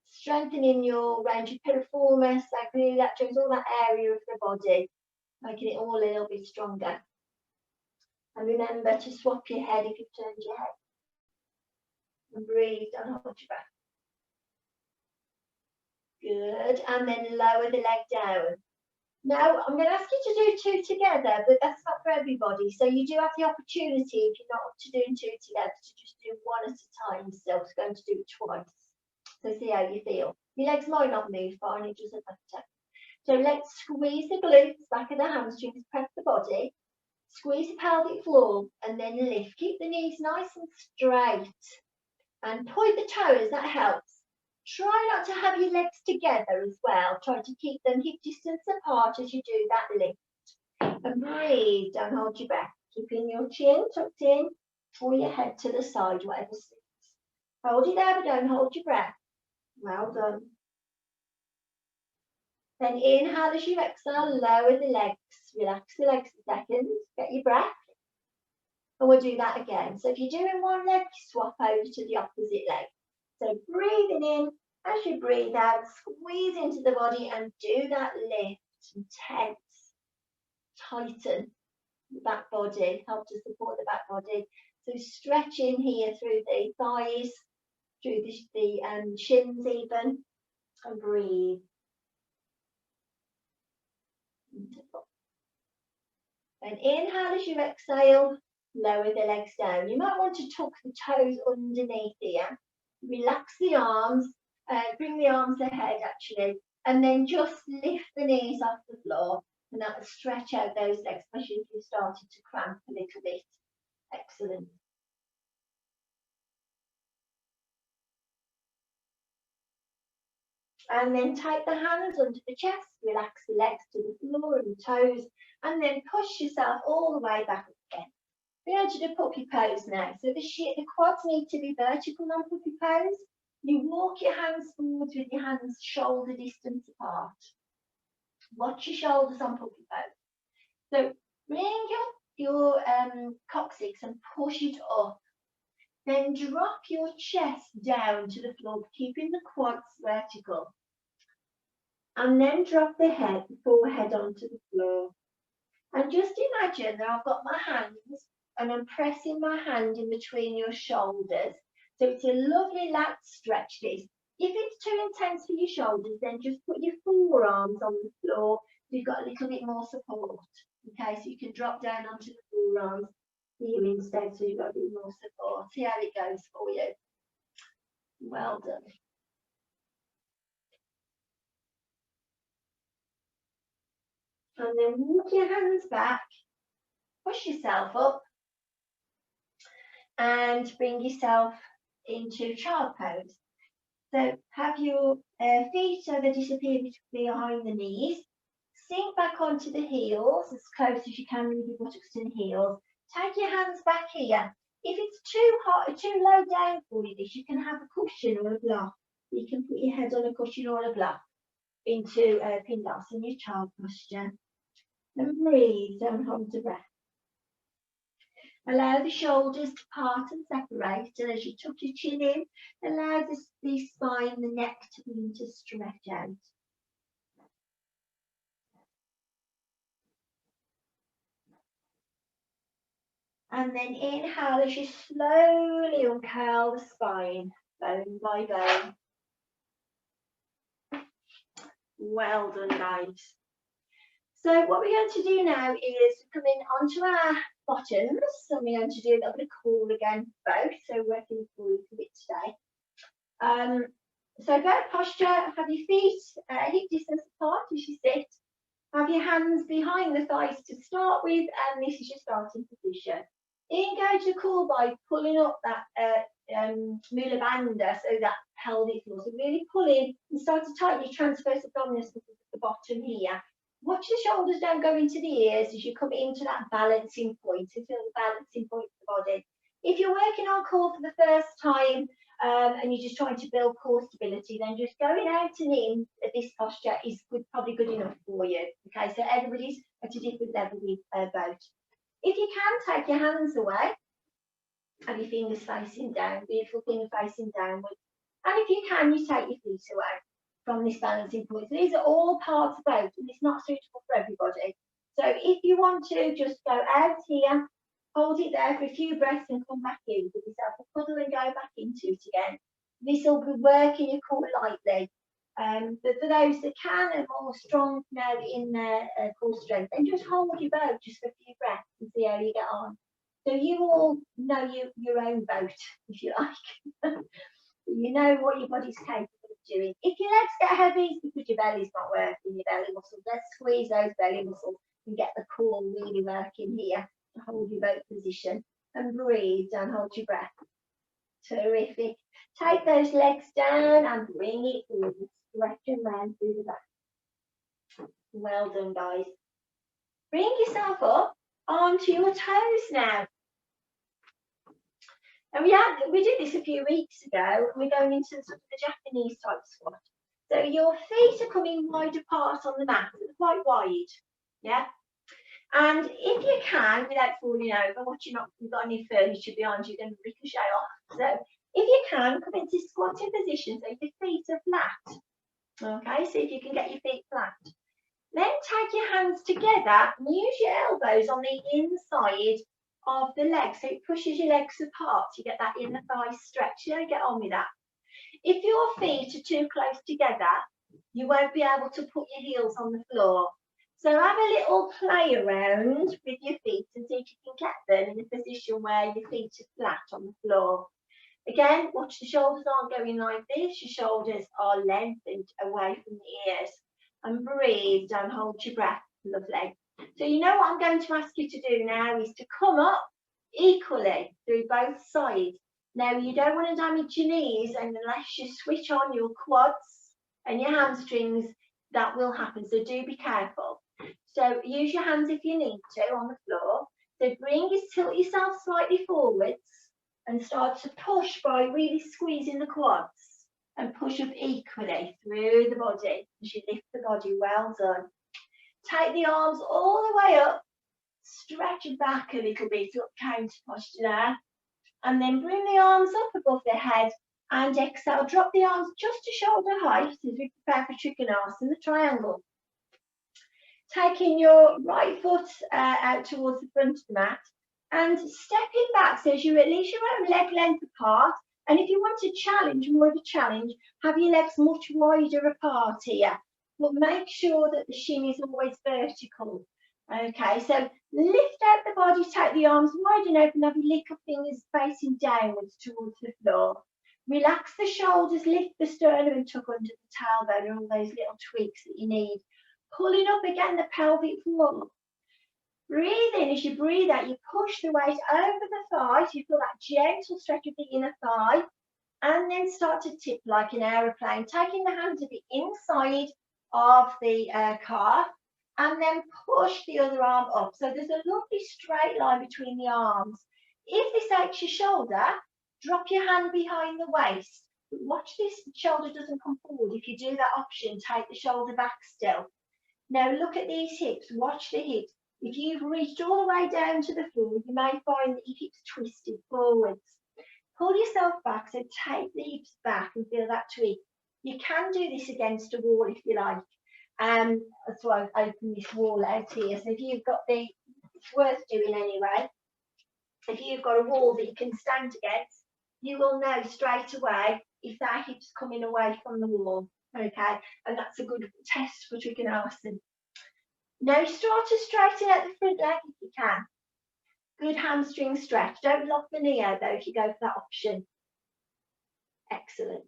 Strengthening your range of piriformis, sacroiliacs, all that area of the body, making it all a little bit stronger. And remember to swap your head if you've turned your head. And breathe, don't hold your breath. Good, and then lower the leg down. Now, I'm going to ask you to do two together, but that's not for everybody. So you do have the opportunity, if you're not up to doing two together, to just do one at a time. So it's going to do it twice. So see how you feel. Your legs might not move far, and it doesn't matter. So let's squeeze the glutes, back of the hamstrings, press the body, squeeze the pelvic floor, and then lift. Keep the knees nice and straight. And point the toes, that helps. Try not to have your legs together as well. Try to keep them hip distance apart as you do that lift. And breathe, don't hold your breath. Keeping your chin tucked in or your head to the side, whatever suits. Hold it there, but don't hold your breath. Well done. Then inhale as you exhale, lower the legs. Relax the legs a second, get your breath. And we'll do that again. So if you're doing one leg, swap over to the opposite leg. So breathing in, as you breathe out, squeeze into the body and do that lift and tense, tighten the back body, help to support the back body. So stretching here through the thighs, through the shins even, and breathe. And inhale as you exhale, lower the legs down. You might want to tuck the toes underneath here. Relax the arms, bring the arms ahead actually, and then just lift the knees off the floor, and that will stretch out those legs, especially if you've started to cramp a little bit. Excellent. And then take the hands under the chest, relax the legs to the floor and the toes, and then push yourself all the way back again. We're going to do puppy pose now. So the quads need to be vertical on puppy pose. You walk your hands forwards with your hands shoulder distance apart. Watch your shoulders on puppy pose. So bring your coccyx and push it up. Then drop your chest down to the floor, keeping the quads vertical. And then drop the forehead onto the floor. And just imagine that I've got my hands and I'm pressing my hand in between your shoulders. So it's a lovely lat stretch this. If it's too intense for your shoulders, then just put your forearms on the floor so you've got a little bit more support. Okay, so you can drop down onto the forearms here instead, so you've got a bit more support. See how it goes for you. Well done. And then walk your hands back, push yourself up, and bring yourself into child pose. So have your feet so they disappear behind the knees. Sink back onto the heels as close as you can with your buttocks to the heels. Take your hands back here. If it's too hot or too low down for you, you can have a cushion or a block. You can put your head on a cushion or a block into Pindasana, child posture. And breathe, don't hold the breath. Allow the shoulders to part and separate, and as you tuck your chin in, allow the spine, the neck to begin to stretch out. And then inhale as you slowly uncurl the spine, bone by bone. Well done, guys. So what we're going to do now is come in onto our bottoms. So we're going to do a little bit of crawl again, both. So working forward a bit today. So boat posture, have your feet hip distance apart as you sit. Have your hands behind the thighs to start with, and this is your starting position. Engage the core by pulling up that Mula Bandha, so that pelvic floor. So really pull in and start to tighten your transverse abdominis at the bottom here. Watch the shoulders don't go into the ears as you come into that balancing point. So feel the balancing point of the body. If you're working on core for the first time and you're just trying to build core stability, then just going out and in at this posture is probably good enough for you. Okay, so everybody's at a different level with both. If you can, take your hands away. Have your fingers facing down, beautiful finger facing downwards. And if you can, you take your feet away from this balancing point. So these are all parts of both, and it's not suitable for everybody. So if you want to just go out here, hold it there for a few breaths and come back in. Give yourself a cuddle and go back into it again. This will be working your core lightly. But for those that can and more strong now in their core strength, then just hold your boat just for a few breaths and see how you get on. So you all know your own boat, if you like. You know what your body's capable of doing. If your legs get heavy, it's because your belly's not working, your belly muscles. Let's squeeze those belly muscles and get the core really working here to hold your boat position. And breathe and hold your breath. Terrific. Take those legs down and bring it forward. Stretch and round through the back. Well done, guys. Bring yourself up onto your toes now. And we did this a few weeks ago, and we're going into sort of the Japanese type squat. So your feet are coming wide apart on the mat, quite wide, yeah? And if you can, without falling over, watch you've not got any furniture behind you, then ricochet off. So if you can, come into squatting position so your feet are flat. Okay, see if you can get your feet flat. Then take your hands together and use your elbows on the inside of the legs, so it pushes your legs apart. You get that inner thigh stretch. You don't get on with that. If your feet are too close together, you won't be able to put your heels on the floor. So have a little play around with your feet and see if you can get them in a position where your feet are flat on the floor. Again, watch the shoulders aren't going like this. Your shoulders are lengthened away from the ears. And breathe, don't hold your breath. Lovely. So you know what I'm going to ask you to do now is to come up equally through both sides. Now you don't want to damage your knees, and unless you switch on your quads and your hamstrings, that will happen. So do be careful. So use your hands if you need to on the floor. So tilt yourself slightly forwards and start to push by really squeezing the quads and push up equally through the body as you lift the body. Well done. Take the arms all the way up, stretch it back a little bit up counter posture there, and then bring the arms up above the head and exhale. Drop the arms just to shoulder height as we prepare for Trikonasana, the triangle. Taking your right foot out towards the front of the mat and stepping back so as you're at least your own leg length apart. And if you want a challenge, more of a challenge, have your legs much wider apart here. But make sure that the shin is always vertical. Okay, so lift out the body, take the arms wide and open, have your little fingers facing downwards towards the floor. Relax the shoulders, lift the sternum and tuck under the tailbone and all those little tweaks that you need. Pulling up again the pelvic floor. Breathe in. As you breathe out, you push the weight over the thighs. You feel that gentle stretch of the inner thigh. And then start to tip like an aeroplane, taking the hand to the inside of the calf and then push the other arm up. So there's a lovely straight line between the arms. If this aches your shoulder, drop your hand behind the waist. But watch this shoulder doesn't come forward. If you do that option, take the shoulder back still. Now look at these hips, watch the hips. If you've reached all the way down to the floor, you may find that your hips twisted forwards. Pull yourself back, so take the hips back and feel that tweak. You can do this against a wall if you like. So I've opened this wall out here. So if you've got it's worth doing anyway. If you've got a wall that you can stand against, you will know straight away if that hip's coming away from the wall. Okay, and that's a good test for Trikonasana. Now start to straighten out the front leg if you can. Good hamstring stretch. Don't lock the knee out though if you go for that option. Excellent.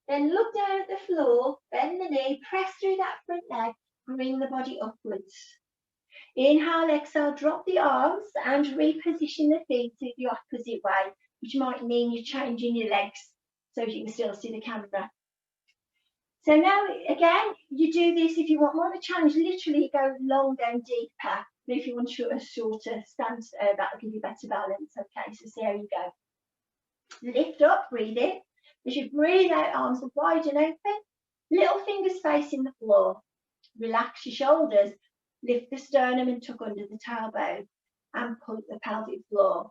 Then look down at the floor, bend the knee, press through that front leg, bring the body upwards. Inhale, exhale, drop the arms and reposition the feet to the opposite way, which might mean you're changing your legs so you can still see the camera. So now, again, you do this if you want more of a challenge, literally go long down deeper. But if you want a shorter stance, that'll give you better balance. Okay, so see how you go. Lift up, breathe in. As you breathe out, arms are wide and open. Little fingers facing the floor. Relax your shoulders. Lift the sternum and tuck under the tailbone. And pull the pelvic floor.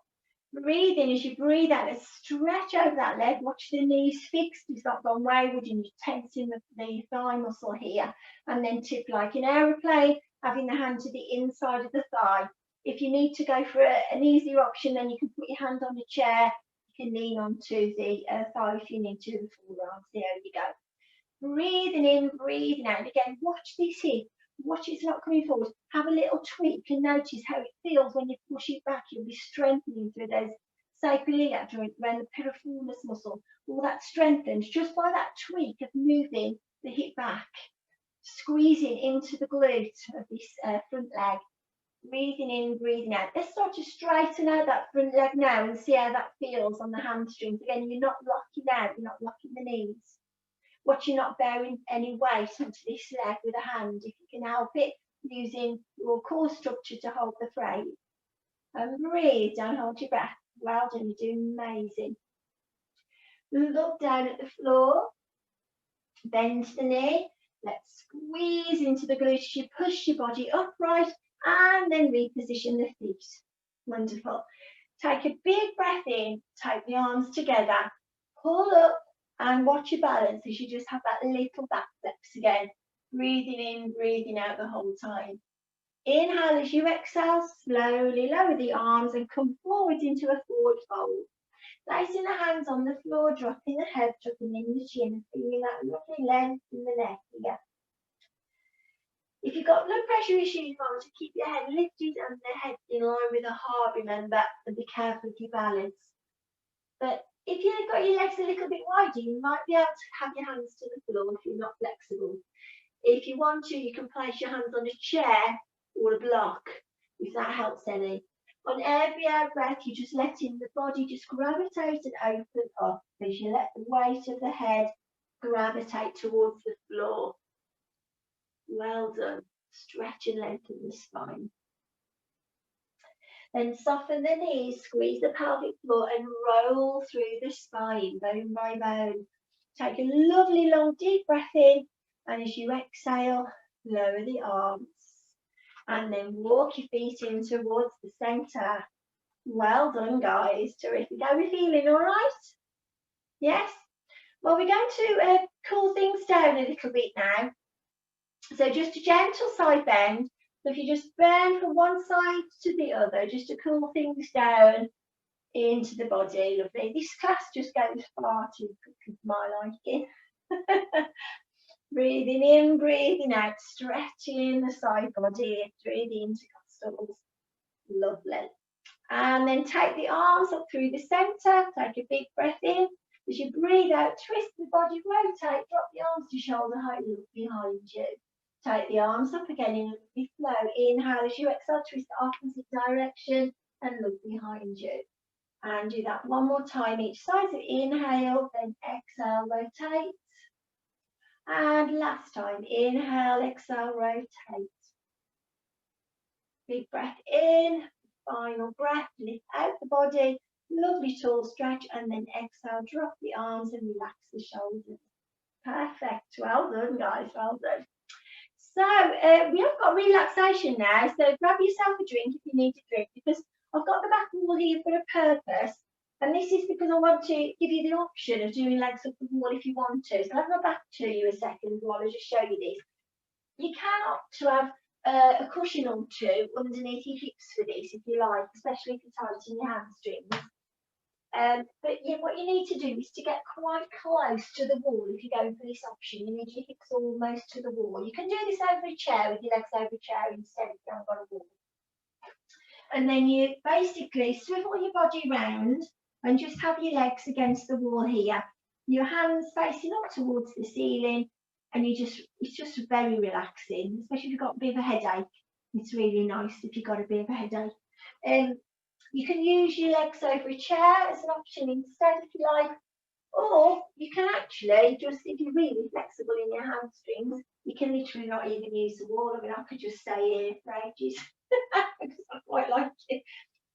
Breathe in. As you breathe out, let's stretch over that leg. Watch the knees fixed. It's not gone wayward and you're tensing the thigh muscle here. And then tip like an aeroplane, having the hand to the inside of the thigh. If you need to go for an easier option, then you can put your hand on the chair. You can lean onto the thigh if you need to, the forearm. See how you go. Breathing in, breathing out. And again, watch this hip. Watch it's not coming forward. Have a little tweak and notice how it feels when you push it back. You'll be strengthening through those sacroiliac joint around the piriformis muscle. All that strengthens just by that tweak of moving the hip back, squeezing into the glute of this front leg. Breathing in, breathing out. Let's start to straighten out that front leg now and see how that feels on the hamstrings. Again, you're not locking out, you're not locking the knees. Watch you not bearing any weight onto this leg with a hand. If you can help it, using your core structure to hold the frame. And breathe, don't hold your breath. Well done, you're doing amazing. Look down at the floor. Bend the knee. Let's squeeze into the glutes. You push your body upright and then reposition the feet. Wonderful. Take a big breath in. Take the arms together. Pull up. And watch your balance as you just have that little back flex again. Breathing in, breathing out the whole time. Inhale as you exhale, slowly lower the arms and come forwards into a forward fold. Placing the hands on the floor, dropping the head, dropping in the chin, and feeling that lovely length in the neck here. If you've got blood pressure issues, you want to keep your head lifted and the head in line with the heart, remember, and be careful with your balance. But if you've got your legs a little bit wider, you might be able to have your hands to the floor if you're not flexible. If you want to, you can place your hands on a chair or a block, if that helps any. On every out breath, you're just letting the body just gravitate and open up as you let the weight of the head gravitate towards the floor. Well done. Stretch and lengthen the spine. Then soften the knees, squeeze the pelvic floor and roll through the spine, bone by bone. Take a lovely long deep breath in, and as you exhale, lower the arms. And then walk your feet in towards the centre. Well done, guys. Terrific. Are we feeling all right? Yes? Well, we're going to cool things down a little bit now. So just a gentle side bend. So if you just bend from one side to the other, just to cool things down into the body. Lovely. This class just goes far too quick for my liking. Breathing in, breathing out, stretching the side body through the intercostals. Lovely. And then take the arms up through the centre. Take a big breath in. As you breathe out, twist the body, rotate, drop the arms to shoulder height, look behind you. Take the arms up again in a lovely flow. Inhale as you exhale, twist the opposite direction and look behind you. And do that one more time each side. So inhale, then exhale, rotate. And last time, inhale, exhale, rotate. Big breath in, final breath, lift out the body, lovely tall stretch, and then exhale, drop the arms and relax the shoulders. Perfect, well done guys, well done. So we have got relaxation now, so grab yourself a drink if you need a drink, because I've got the back wall here for a purpose, and this is because I want to give you the option of doing legs up the wall if you want to. So I'll go back to you a second while I just show you this. You can opt to have a cushion or two underneath your hips for this if you like, especially if you're tightening your hamstrings. But yeah, what you need to do is to get quite close to the wall if you're going for this option. You need your hips almost to the wall. You can do this over a chair with your legs over a chair instead if you haven't got a wall. And then you basically swivel your body round and just have your legs against the wall here. Your hands facing up towards the ceiling, and it's just very relaxing, especially if you've got a bit of a headache. It's really nice if you've got a bit of a headache. You can use your legs over a chair as an option instead if you like, or you can actually just, if you're really flexible in your hamstrings, you can literally not even use the wall. I mean, I could just stay here for ages because I quite like it.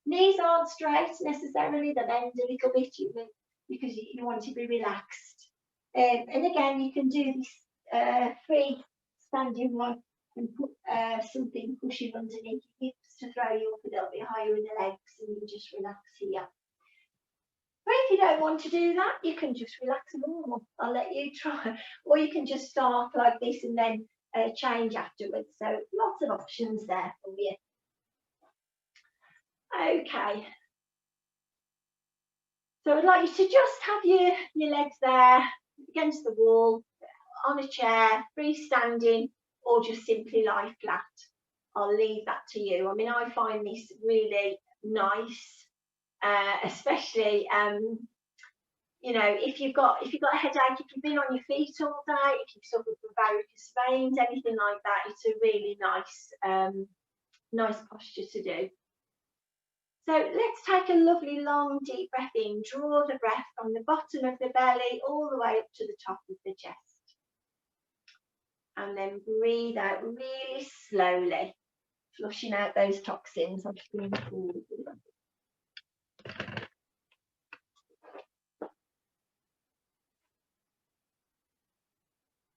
Knees aren't straight necessarily, they bend a little bit because you want to be relaxed. And again, you can do this free standing one and put something pushing underneath your hips to throw you up a little bit higher in the legs, and you just relax here. But if you don't want to do that, you can just relax more. I'll let you try. Or you can just start like this and then change afterwards. So lots of options there for you. Okay. So I'd like you to just have your legs there against the wall, on a chair, freestanding, or just simply lie flat. I'll leave that to you. I mean, I find this really nice, especially you know, if you've got a headache, if you've been on your feet all day, if you've suffered from varicose veins, anything like that, it's a really nice posture to do. So let's take a lovely long deep breath in. Draw the breath from the bottom of the belly all the way up to the top of the chest. And then breathe out really slowly, flushing out those toxins. I'm just going forward with them.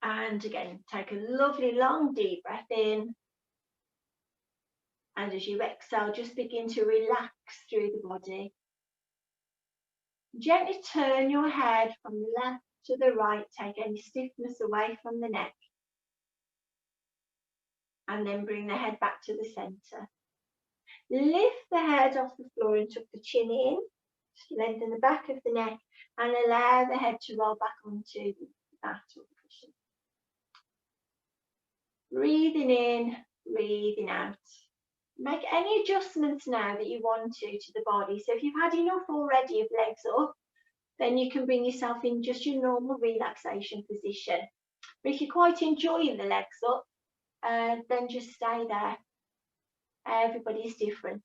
And again, take a lovely long deep breath in. And as you exhale, just begin to relax through the body. Gently turn your head from the left to the right. Take any stiffness away from the neck. And then bring the head back to the centre. Lift the head off the floor and tuck the chin in. Just lengthen the back of the neck and allow the head to roll back onto the mat or the cushion. Breathing in, breathing out. Make any adjustments now that you want to the body. So if you've had enough already of legs up, then you can bring yourself in just your normal relaxation position. But if you're quite enjoying the legs up, then just stay there. Everybody's different.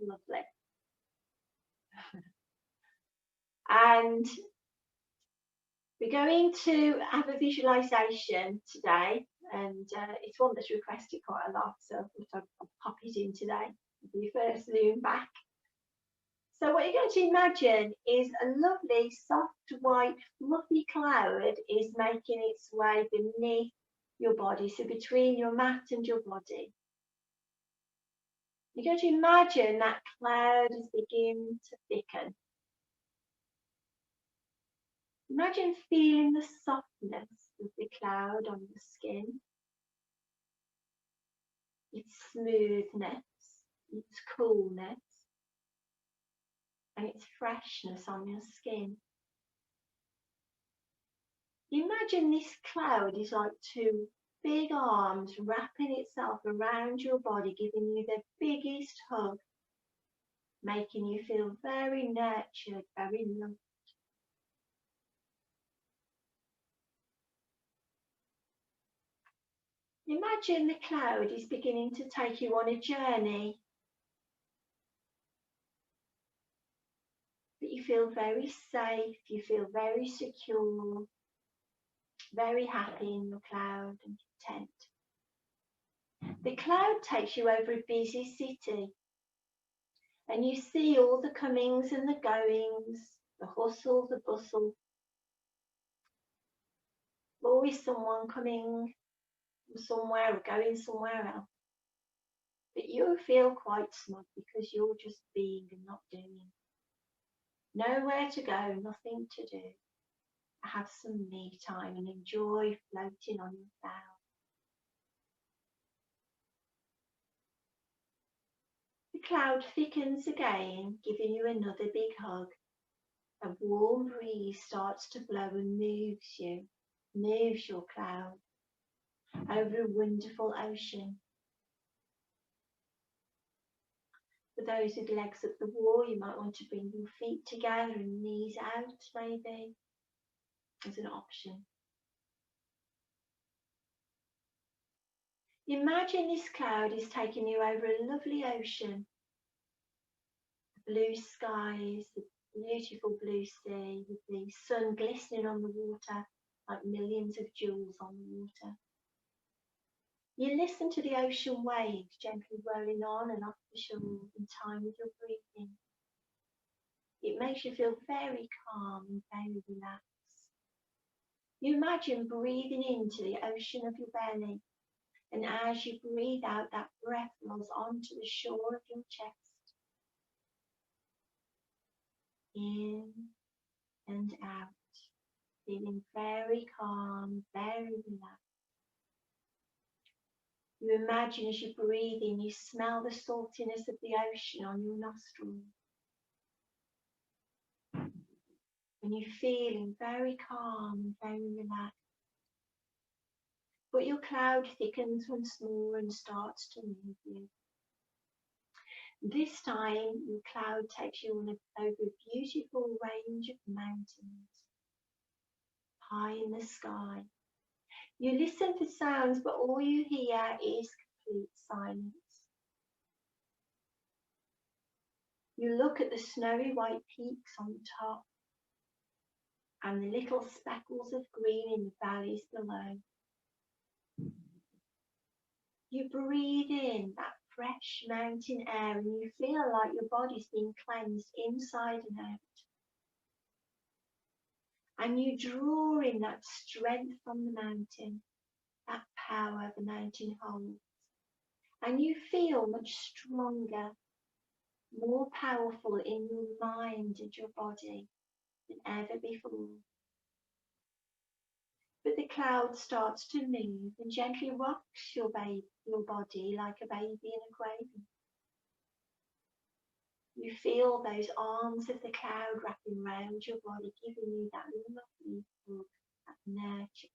Lovely. And we're going to have a visualization today, and it's one that's requested quite a lot, so I thought I'd pop it in today. It'll be your first Zoom back. So what you're going to imagine is a lovely, soft, white, fluffy cloud is making its way beneath your body, so between your mat and your body. You're going to imagine that cloud is beginning to thicken. Imagine feeling the softness of the cloud on your skin, its smoothness, its coolness, and its freshness on your skin. Imagine this cloud is like two big arms wrapping itself around your body, giving you the biggest hug, making you feel very nurtured, very loved. Imagine the cloud is beginning to take you on a journey, but you feel very safe, you feel very secure, very happy in your cloud and content. The cloud takes you over a busy city, and you see all the comings and the goings, the hustle, the bustle. Always someone coming from somewhere or going somewhere else. But you feel quite smug because you're just being and not doing. Nowhere to go, nothing to do. Have some me time and enjoy floating on your cloud. The cloud thickens again, giving you another big hug. A warm breeze starts to blow and moves your cloud over a wonderful ocean. For those with legs up the wall, you might want to bring your feet together and knees out, maybe, as an option. Imagine this cloud is taking you over a lovely ocean. Blue skies, the beautiful blue sea with the sun glistening on the water like millions of jewels on the water. You listen to the ocean waves gently rolling on and off the shore in time with your breathing. It makes you feel very calm and very relaxed. You imagine breathing into the ocean of your belly, and as you breathe out, that breath rolls onto the shore of your chest. In and out, feeling very calm, very relaxed. You imagine as you breathe in, you smell the saltiness of the ocean on your nostrils. And you're feeling very calm, very relaxed. But your cloud thickens once more and starts to move you. This time, your cloud takes you over a beautiful range of mountains, high in the sky. You listen for sounds, but all you hear is complete silence. You look at the snowy white peaks on the top and the little speckles of green in the valleys below. You breathe in that fresh mountain air and you feel like your body's being cleansed inside and out. And you draw in that strength from the mountain, that power the mountain holds. And you feel much stronger, more powerful in your mind and your body than ever before. But the cloud starts to move and gently rocks your body like a baby in a cradle. You feel those arms of the cloud wrapping around your body, giving you that lovely hug, that nurture.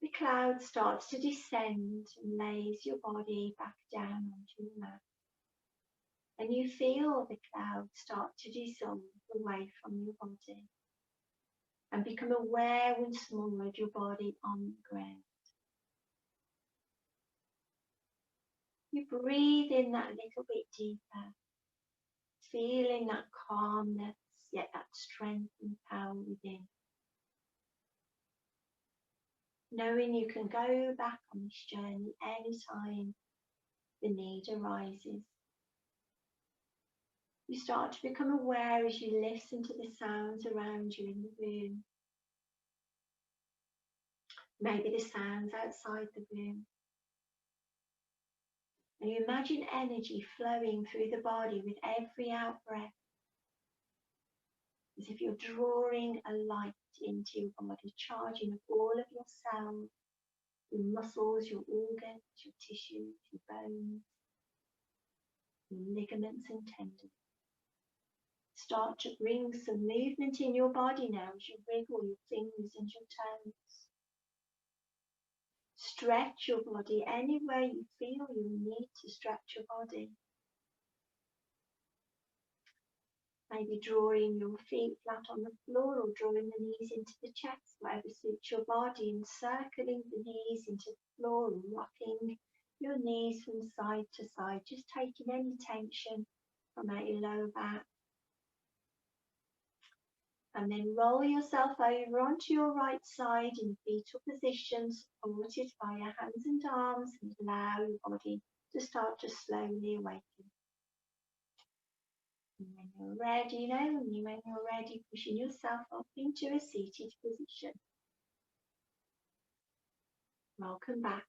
The cloud starts to descend and lays your body back down onto your mat. And you feel the cloud start to dissolve away from your body and become aware once more of your body on the ground. You breathe in that little bit deeper, feeling that calmness, yet that strength and power within. Knowing you can go back on this journey anytime the need arises. You start to become aware as you listen to the sounds around you in the room. Maybe the sounds outside the room. And you imagine energy flowing through the body with every out-breath, as if you're drawing a light into your body, charging up all of your cells, your muscles, your organs, your tissues, your bones, your ligaments and tendons. Start to bring some movement in your body now as you wriggle your fingers and your toes. Stretch your body anywhere you feel you need to stretch your body. Maybe drawing your feet flat on the floor or drawing the knees into the chest, whatever suits your body, and circling the knees into the floor and rocking your knees from side to side, just taking any tension from out your lower back. And then roll yourself over onto your right side in fetal position, supported by your hands and arms, and allow your body to start to slowly awaken. And when you're ready, when you're ready, pushing yourself up into a seated position. Welcome back.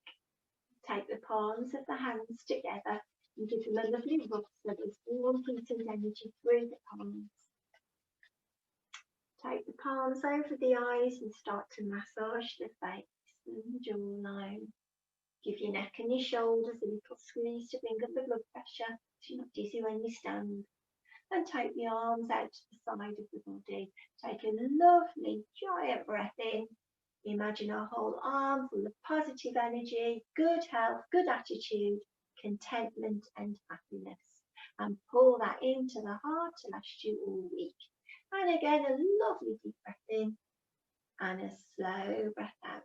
Take the palms of the hands together and give them a lovely rub so there's warm heat and energy through the palms. Take the palms over the eyes and start to massage the face and the jawline. Give your neck and your shoulders a little squeeze to bring up the blood pressure so you're not dizzy when you stand. And take the arms out to the side of the body. Take a lovely giant breath in. Imagine a whole arm full of positive energy, good health, good attitude, contentment and happiness. And pull that into the heart to last you all week. And again, a lovely deep breath in and a slow breath out.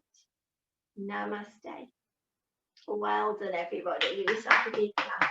Namaste. Well done, everybody. Give yourself a big clap.